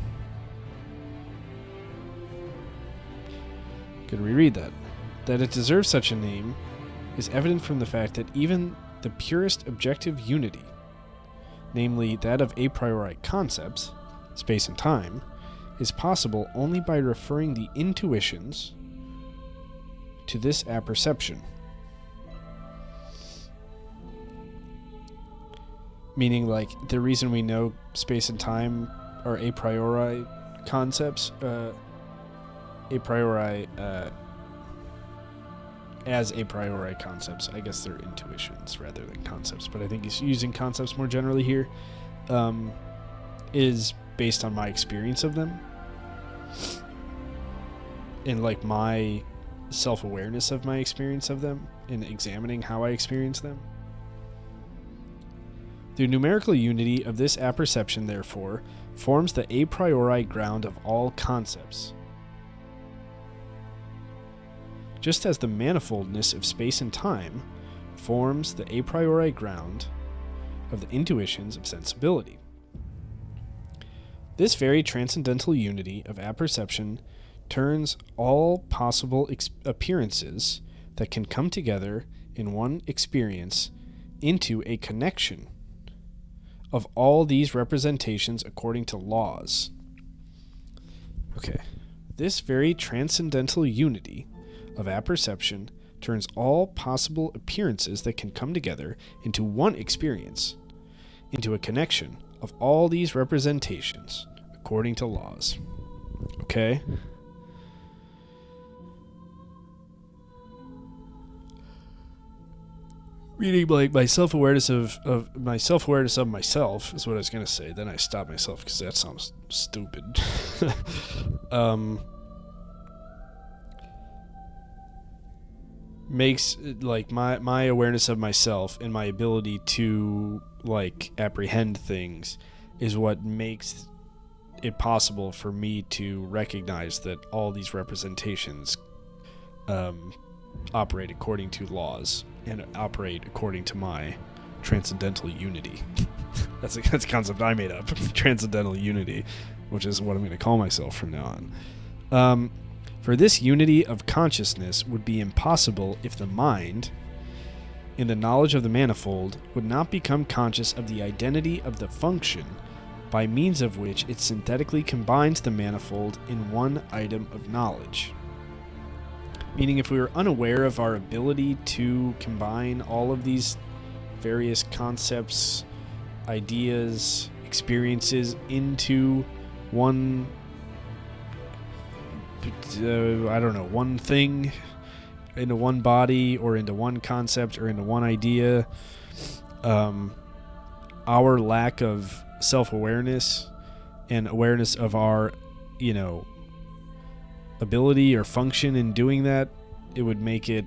Speaker 1: Could reread that. That it deserves such a name is evident from the fact that even the purest objective unity, namely that of a priori concepts, space and time, is possible only by referring the intuitions to this apperception. Meaning, like, the reason we know space and time are a priori concepts, as a priori concepts. I guess they're intuitions rather than concepts, but I think he's using concepts more generally here, is based on my experience of them. And like my self-awareness of my experience of them and examining how I experience them. The numerical unity of this apperception, therefore, forms the a priori ground of all concepts, just as the manifoldness of space and time forms the a priori ground of the intuitions of sensibility. This very transcendental unity of apperception turns all possible appearances that can come together in one experience into a connection of all these representations according to laws. Okay. This very transcendental unity of apperception turns all possible appearances that can come together into one experience, into a connection of all these representations according to laws. Okay? Meaning, like, my self-awareness of myself is what I was gonna say. Then I stopped myself because that sounds stupid. Makes, like, my awareness of myself and my ability to, like, apprehend things is what makes it possible for me to recognize that all these representations operate according to laws and operate according to my transcendental unity. That's a concept I made up. Transcendental unity, which is what I'm going to call myself from now on. For this unity of consciousness would be impossible if the mind, in the knowledge of the manifold, would not become conscious of the identity of the function by means of which it synthetically combines the manifold in one item of knowledge. Meaning, if we were unaware of our ability to combine all of these various concepts, ideas, experiences into one, one thing, into one body, or into one concept, or into one idea, our lack of self-awareness and awareness of our, ability or function in doing that, it would make it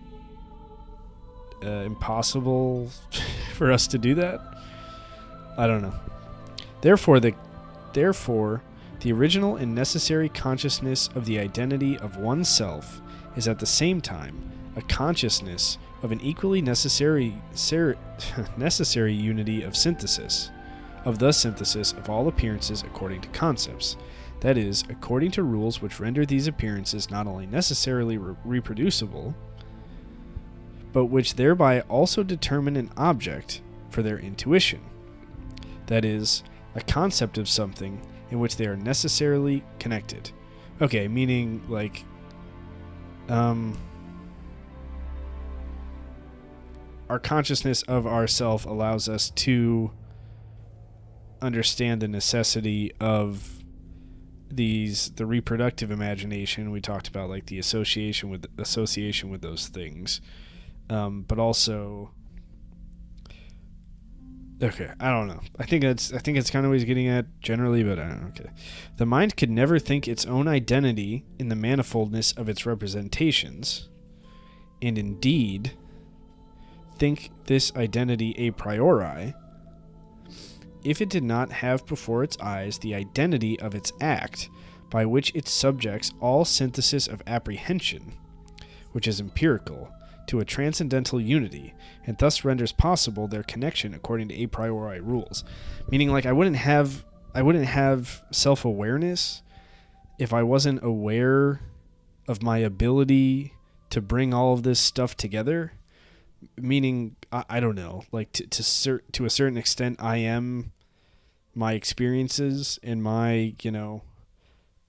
Speaker 1: impossible for us to do that. I don't know. Therefore, the original and necessary consciousness of the identity of oneself is at the same time a consciousness of an equally necessary unity of synthesis, of the synthesis of all appearances according to concepts. That is, according to rules which render these appearances not only necessarily reproducible, but which thereby also determine an object for their intuition. That is, a concept of something in which they are necessarily connected. Okay, meaning, like, our consciousness of ourself allows us to understand the necessity of the reproductive imagination. We talked about, like, the association with those things, but also, okay, I don't know. I think it's kind of what he's getting at generally, but I don't know. Okay, the mind could never think its own identity in the manifoldness of its representations, and indeed think this identity a priori, if it did not have before its eyes the identity of its act, by which it subjects all synthesis of apprehension, which is empirical, to a transcendental unity, and thus renders possible their connection according to a priori rules. Meaning, like, I wouldn't have self-awareness if I wasn't aware of my ability to bring all of this stuff together. Meaning, I don't know, like, to a certain extent, I am my experiences and my,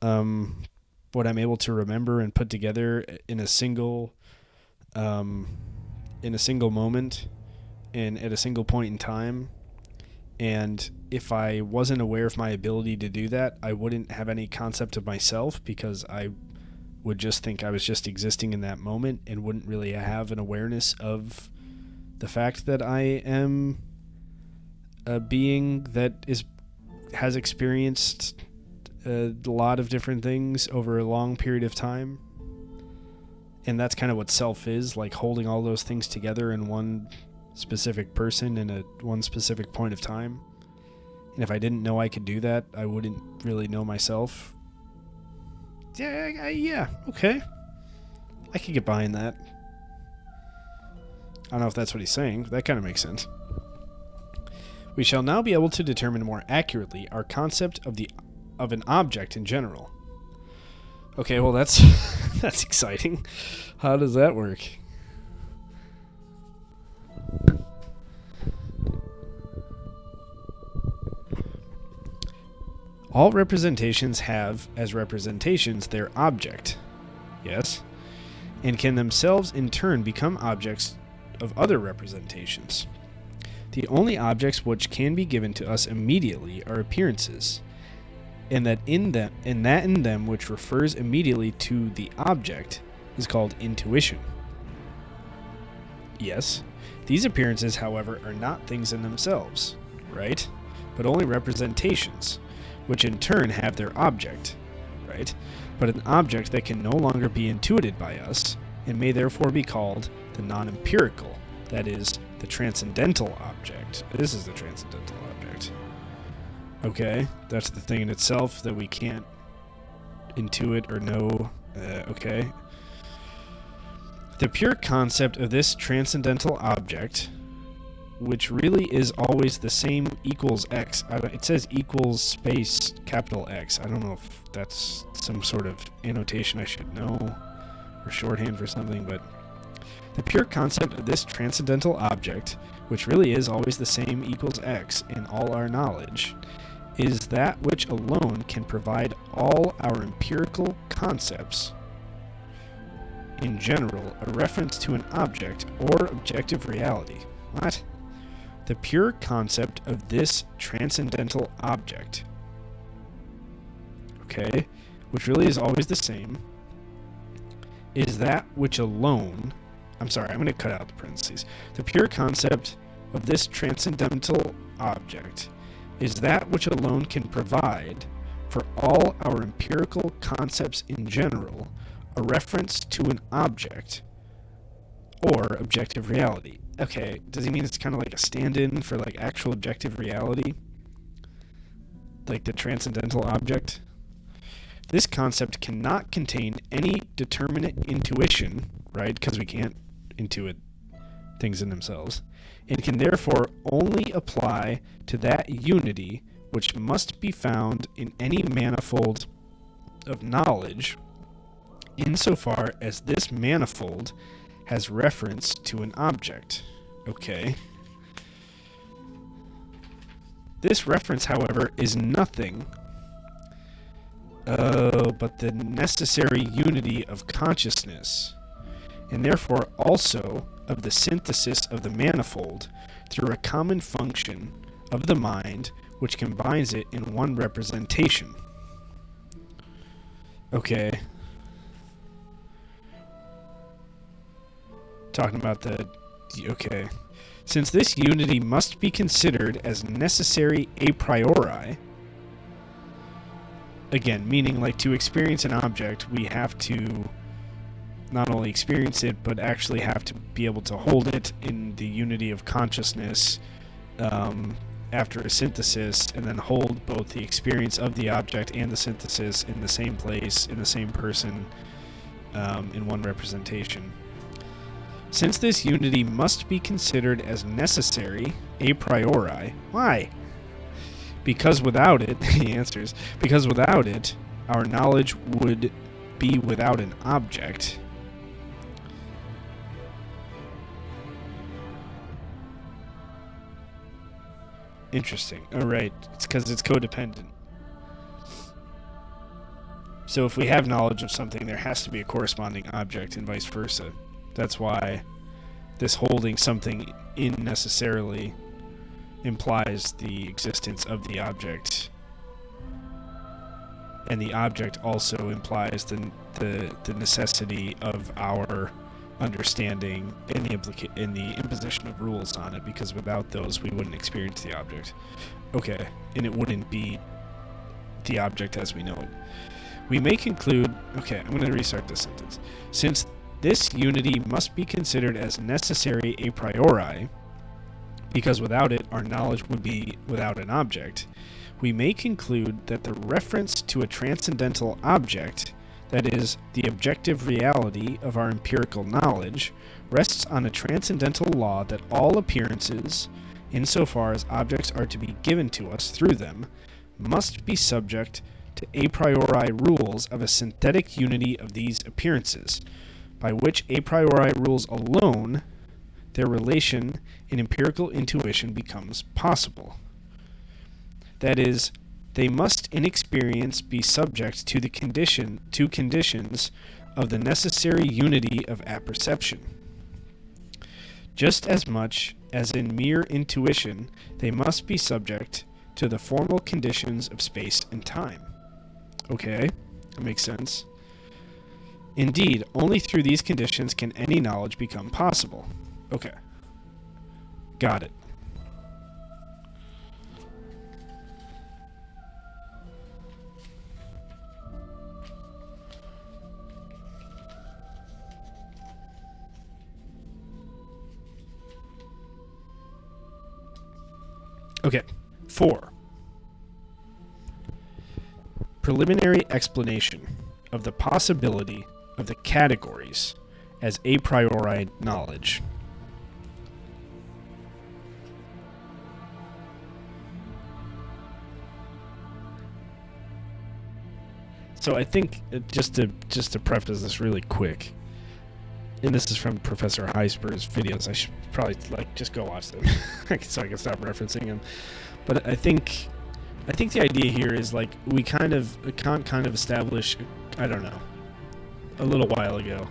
Speaker 1: what I'm able to remember and put together in a single moment and at a single point in time. And if I wasn't aware of my ability to do that, I wouldn't have any concept of myself, because I would just think I was just existing in that moment and wouldn't really have an awareness of the fact that I am a being that has experienced a lot of different things over a long period of time. And that's kind of what self is, like holding all those things together in one specific person in one specific point of time. And if I didn't know I could do that, I wouldn't really know myself. Yeah, okay. I could get behind that. I don't know if that's what he's saying, but that kind of makes sense. We shall now be able to determine more accurately our concept of an object in general. Okay, well that's that's exciting. How does that work? All representations have, as representations, their object. Yes. And can themselves in turn become objects of other representations. The only objects which can be given to us immediately are appearances, and that in them which refers immediately to the object is called intuition. Yes, these appearances, however, are not things in themselves, right? But only representations, which in turn have their object, right? But an object that can no longer be intuited by us, and may therefore be called the non-empirical, that is, the transcendental object. This is the transcendental object. Okay, that's the thing in itself that we can't intuit or know. Okay. The pure concept of this transcendental object, which really is always the same, equals X. It says equals space capital X. I don't know if that's some sort of annotation I should know, or shorthand for something, but the pure concept of this transcendental object, which really is always the same, equals X in all our knowledge, is that which alone can provide all our empirical concepts in general a reference to an object or objective reality. What? The pure concept of this transcendental object, okay, which really is always the same, is that which alone, I'm going to cut out the parentheses. The pure concept of this transcendental object is that which alone can provide for all our empirical concepts in general a reference to an object or objective reality. Okay, does he mean it's kind of like a stand-in for like actual objective reality? Like the transcendental object? This concept cannot contain any determinate intuition, right? Because we can't intuit things in themselves, and can therefore only apply to that unity which must be found in any manifold of knowledge, insofar as this manifold has reference to an object. Okay. This reference, however, is nothing but the necessary unity of consciousness, and therefore also of the synthesis of the manifold through a common function of the mind which combines it in one representation. Okay. Talking about okay. Since this unity must be considered as necessary a priori, again, meaning like to experience an object, we have to not only experience it, but actually have to be able to hold it in the unity of consciousness after a synthesis, and then hold both the experience of the object and the synthesis in the same place, in the same person, in one representation. Since this unity must be considered as necessary a priori, why? Because without it, he answers, because without it, our knowledge would be without an object. Interesting. All right. It's because it's codependent. So if we have knowledge of something, there has to be a corresponding object and vice versa. That's why this holding something in necessarily implies the existence of the object. And the object also implies the necessity of our understanding and the imposition of rules on it, because without those we wouldn't experience the object. Okay, and it wouldn't be the object as we know it. We may conclude, okay, I'm going to restart this sentence. Since This unity must be considered as necessary a priori, because without it, our knowledge would be without an object. We may conclude that the reference to a transcendental object, that is, the objective reality of our empirical knowledge, rests on a transcendental law that all appearances, insofar as objects are to be given to us through them, must be subject to a priori rules of a synthetic unity of these appearances, by which a priori rules alone, their relation in empirical intuition becomes possible. That is, they must in experience be subject to the conditions of the necessary unity of apperception. Just as much as in mere intuition, they must be subject to the formal conditions of space and time. Okay, that makes sense. Indeed, only through these conditions can any knowledge become possible. Okay, got it. Okay, 4. Preliminary explanation of the possibility of the categories as a priori knowledge. So I think, just to preface this really quick, and this is from Professor Gijsbers' videos. I should probably just go watch them so I can stop referencing them. But I think the idea here is Kant kind of established, I don't know, a little while ago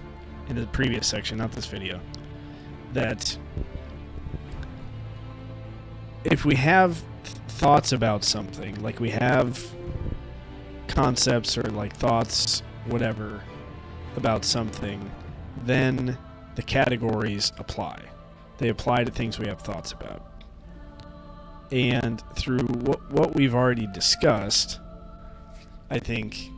Speaker 1: in the previous section, not this video, that if we have thoughts about something, like we have concepts or thoughts, whatever, about something, then the categories apply. They apply to things we have thoughts about. And through what we've already discussed, I think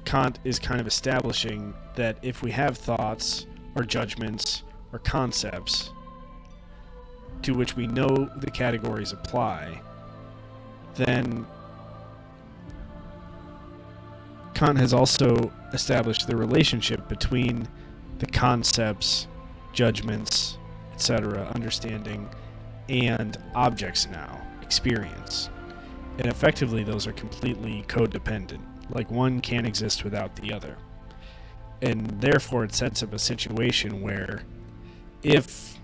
Speaker 1: Kant is kind of establishing that if we have thoughts or judgments or concepts to which we know the categories apply, then Kant has also established the relationship between the concepts, judgments, etc., understanding, and objects now, experience. And effectively, those are completely codependent. Like, one can't exist without the other. And therefore, it sets up a situation where if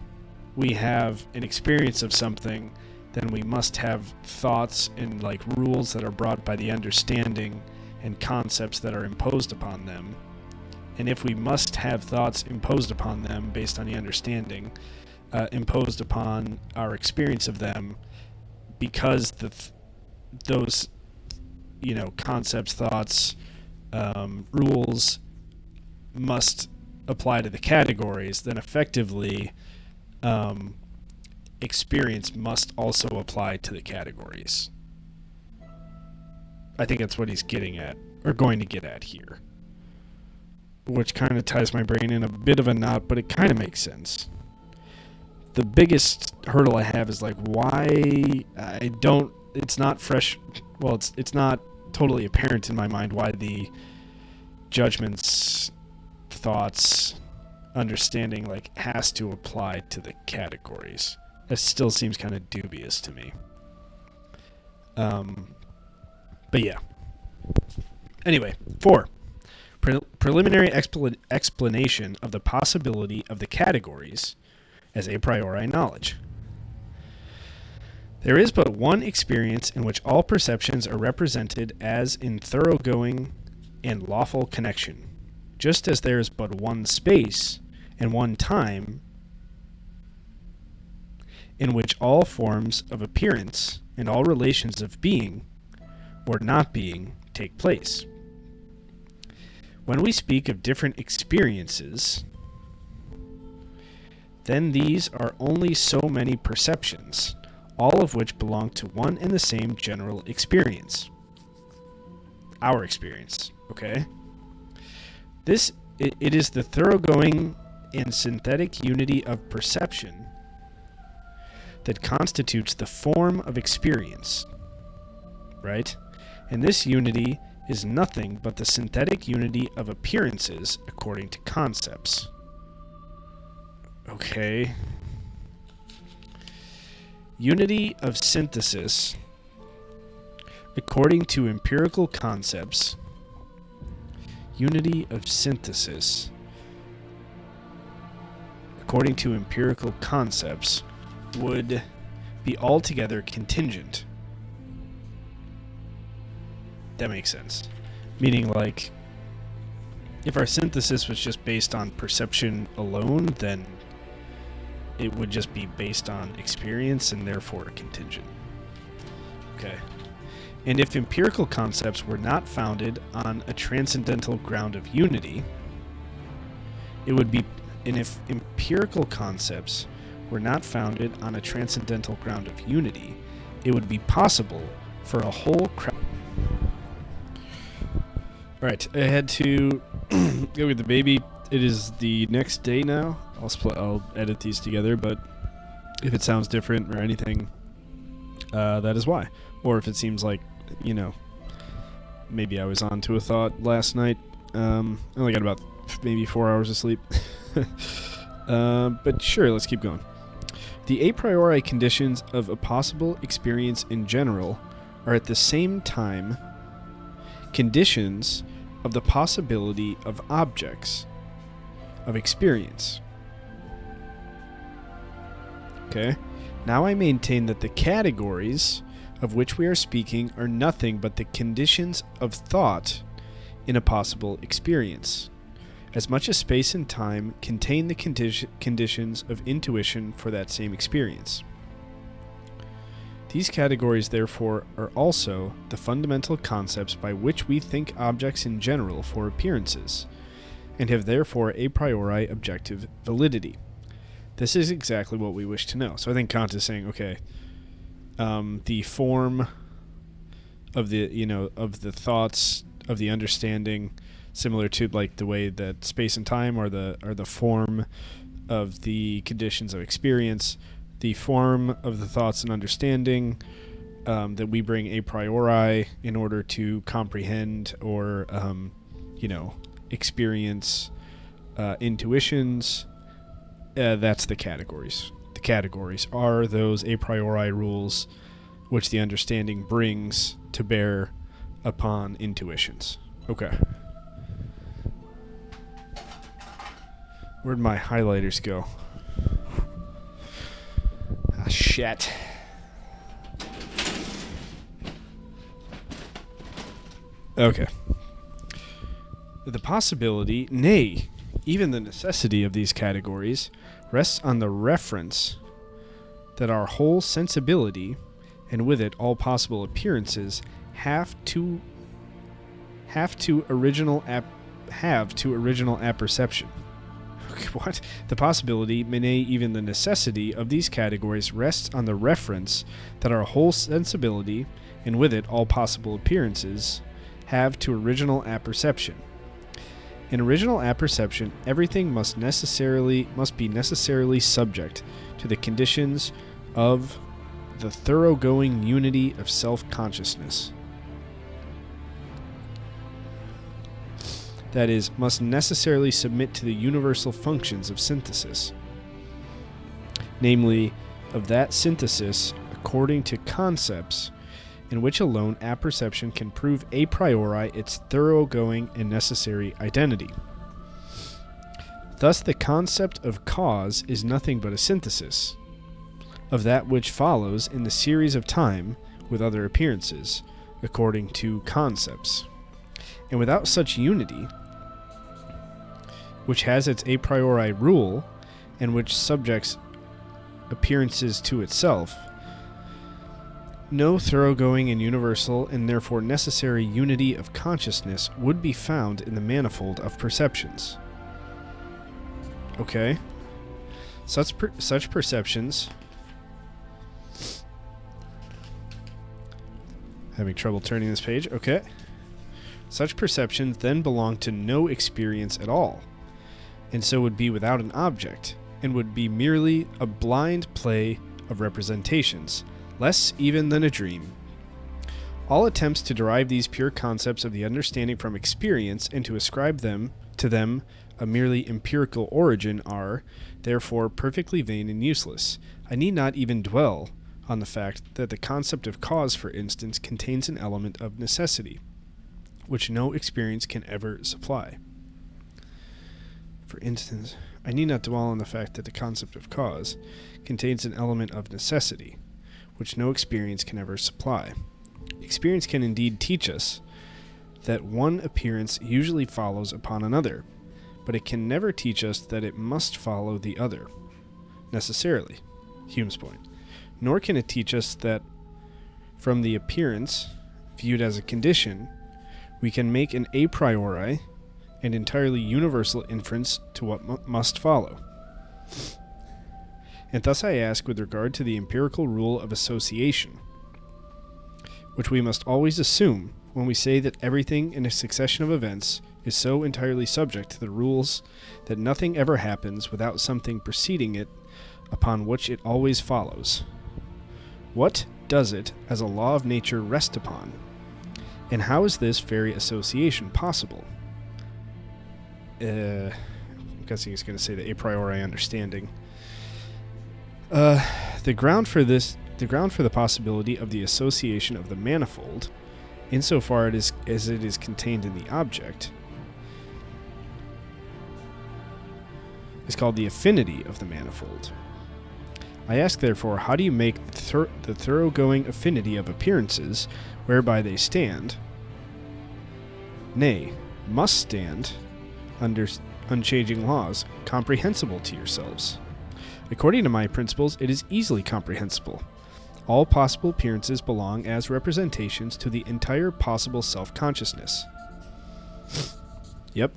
Speaker 1: we have an experience of something, then we must have thoughts and rules that are brought by the understanding and concepts that are imposed upon them. And if we must have thoughts imposed upon them based on the understanding, imposed upon our experience of them, because those concepts, thoughts, rules must apply to the categories, then effectively experience must also apply to the categories. I think that's what he's getting at, or going to get at here. Which kind of ties my brain in a bit of a knot, but it kind of makes sense. The biggest hurdle I have is why it's not fresh, well, it's not totally apparent in my mind why the judgments, thoughts, understanding has to apply to the categories. That still seems kind of dubious to me. But yeah. Anyway, 4. Preliminary explanation of the possibility of the categories as a priori knowledge. There is but one experience in which all perceptions are represented as in thoroughgoing and lawful connection, just as there is but one space and one time in which all forms of appearance and all relations of being or not being take place. When we speak of different experiences, then these are only so many perceptions, all of which belong to one and the same general experience. Our experience, okay? This It is the thoroughgoing and synthetic unity of perception that constitutes the form of experience, right? And this unity is nothing but the synthetic unity of appearances according to concepts. Okay. Unity of synthesis according to empirical concepts. Unity of synthesis according to empirical concepts would be altogether contingent. That makes sense. Meaning, like, if our synthesis was just based on perception alone, then it would just be based on experience and therefore contingent. Okay. And if empirical concepts were not founded on a transcendental ground of unity, it would be... And if empirical concepts were not founded on a transcendental ground of unity, it would be possible for a whole crowd... Alright, I had to go get the baby. It is the next day now. I'll edit these together, but if it sounds different or anything, that is why. Or if it seems like, you know, maybe I was on to a thought last night. I only got about maybe 4 hours of sleep. But sure, let's keep going. The a priori conditions of a possible experience in general are at the same time conditions of the possibility of objects of experience. Okay? Now I maintain that the categories of which we are speaking are nothing but the conditions of thought in a possible experience, as much as space and time contain the conditions of intuition for that same experience. These categories, therefore, are also the fundamental concepts by which we think objects in general for appearances, and have therefore a priori objective validity. This is exactly what we wish to know. So I think Kant is saying, okay, the form of the thoughts, of the understanding, similar to like the way that space and time are the form of the conditions of experience. The form of the thoughts and understanding that we bring a priori in order to comprehend or, experience intuitions. That's the categories. The categories are those a priori rules which the understanding brings to bear upon intuitions. Okay. Where'd my highlighters go? Ah, shit. Okay. The possibility, nay, even the necessity of these categories rests on the reference that our whole sensibility, and with it all possible appearances, have to original apperception. What? The possibility, nay, even the necessity of these categories rests on the reference that our whole sensibility, and with it all possible appearances, have to original apperception. In original apperception, everything must be necessarily subject to the conditions of the thoroughgoing unity of self-consciousness. That is, must necessarily submit to the universal functions of synthesis, namely, of that synthesis according to concepts in which alone apperception can prove a priori its thoroughgoing and necessary identity. Thus the concept of cause is nothing but a synthesis of that which follows in the series of time with other appearances, according to concepts. And without such unity, which has its a priori rule, and which subjects appearances to itself, no thoroughgoing and universal, and therefore necessary unity of consciousness would be found in the manifold of perceptions. Okay. Such perceptions... Having trouble turning this page. Okay. Such perceptions then belong to no experience at all, and so would be without an object, and would be merely a blind play of representations, less even than a dream. All attempts to derive these pure concepts of the understanding from experience and to ascribe to them a merely empirical origin are, therefore, perfectly vain and useless. I need not even dwell on the fact that the concept of cause, for instance, contains an element of necessity, which no experience can ever supply. For instance, I need not dwell on the fact that the concept of cause contains an element of necessity, which no experience can ever supply. Experience can indeed teach us that one appearance usually follows upon another, but it can never teach us that it must follow the other, necessarily, Hume's point. Nor can it teach us that from the appearance, viewed as a condition, we can make an a priori and entirely universal inference to what must follow. And thus I ask, with regard to the empirical rule of association, which we must always assume when we say that everything in a succession of events is so entirely subject to the rules that nothing ever happens without something preceding it upon which it always follows. What does it, as a law of nature, rest upon? And how is this very association possible? I'm guessing he's going to say the a priori understanding. The ground for the possibility of the association of the manifold, insofar as it is contained in the object, is called the affinity of the manifold. I ask, therefore, how do you make the thoroughgoing affinity of appearances, whereby they stand, nay, must stand, under unchanging laws, comprehensible to yourselves? According to my principles, it is easily comprehensible. All possible appearances belong as representations to the entire possible self-consciousness. Yep.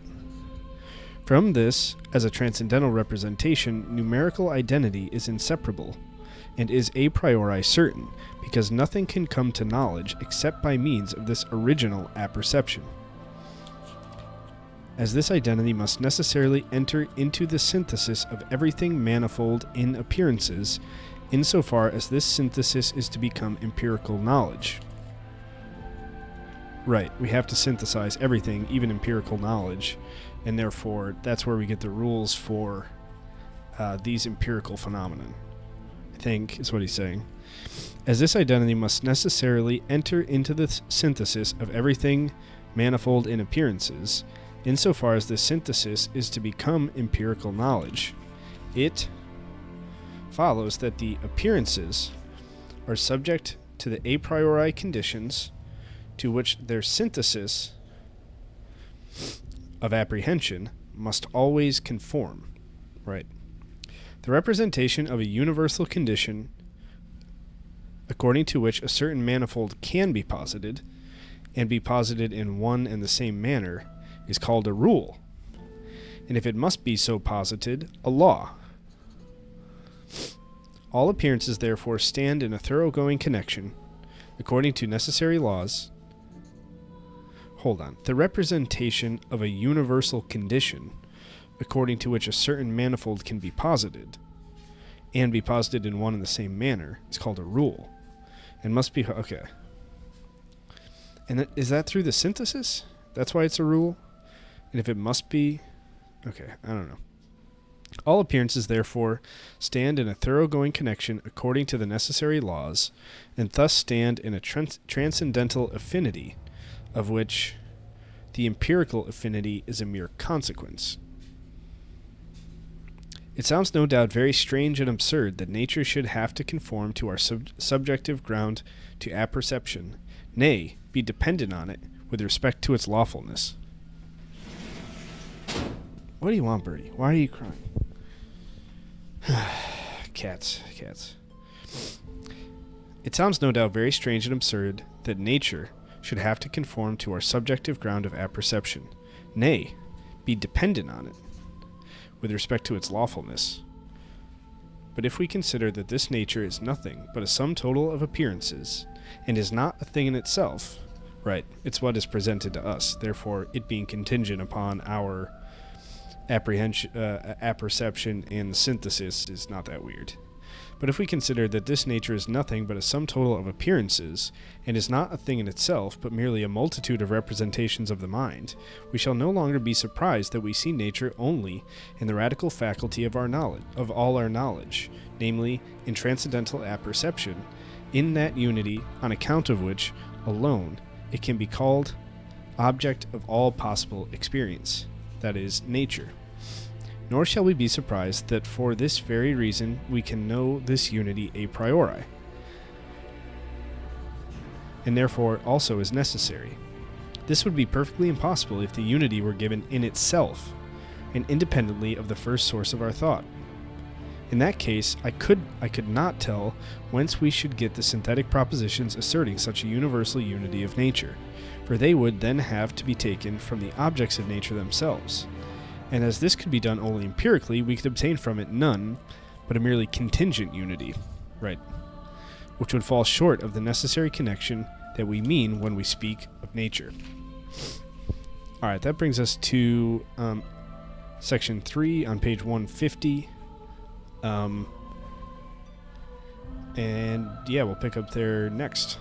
Speaker 1: From this, as a transcendental representation, numerical identity is inseparable, and is a priori certain, because nothing can come to knowledge except by means of this original apperception. As this identity must necessarily enter into the synthesis of everything manifold in appearances, insofar as this synthesis is to become empirical knowledge. Right, we have to synthesize everything, even empirical knowledge, and therefore that's where we get the rules for these empirical phenomena, I think, is what he's saying. As this identity must necessarily enter into the synthesis of everything manifold in appearances, insofar as this synthesis is to become empirical knowledge, it follows that the appearances are subject to the a priori conditions to which their synthesis of apprehension must always conform. Right. The representation of a universal condition according to which a certain manifold can be posited, and be posited in one and the same manner, is called a rule, and if it must be so posited, a law. All appearances therefore stand in a thoroughgoing connection, according to necessary laws. The representation of a universal condition, according to which a certain manifold can be posited, and be posited in one and the same manner, is called a rule, and must be... Okay. And is that through the synthesis? That's why it's a rule? And if it must be... Okay, I don't know. All appearances, therefore, stand in a thoroughgoing connection according to the necessary laws, and thus stand in a transcendental affinity, of which the empirical affinity is a mere consequence. It sounds no doubt very strange and absurd that nature should have to conform to our subjective ground to apperception, nay, be dependent on it with respect to its lawfulness. What do you want, Bertie? Why are you crying? Cats. It sounds no doubt very strange and absurd that nature should have to conform to our subjective ground of apperception, nay, be dependent on it, with respect to its lawfulness. But if we consider that this nature is nothing but a sum total of appearances, and is not a thing in itself, Right. It's what is presented to us. Therefore, it being contingent upon our apperception and synthesis is not that weird. But if we consider that this nature is nothing but a sum total of appearances, and is not a thing in itself, but merely a multitude of representations of the mind, we shall no longer be surprised that we see nature only in the radical faculty of all our knowledge, namely, in transcendental apperception, in that unity on account of which alone it can be called object of all possible experience, that is, nature. Nor shall we be surprised that for this very reason we can know this unity a priori, and therefore also is necessary. This would be perfectly impossible if the unity were given in itself, and independently of the first source of our thought. In that case, I could not tell whence we should get the synthetic propositions asserting such a universal unity of nature, for they would then have to be taken from the objects of nature themselves. And as this could be done only empirically, we could obtain from it none but a merely contingent unity, right, which would fall short of the necessary connection that we mean when we speak of nature. All right, that brings us to section 3 on page 150. And yeah, we'll pick up there next.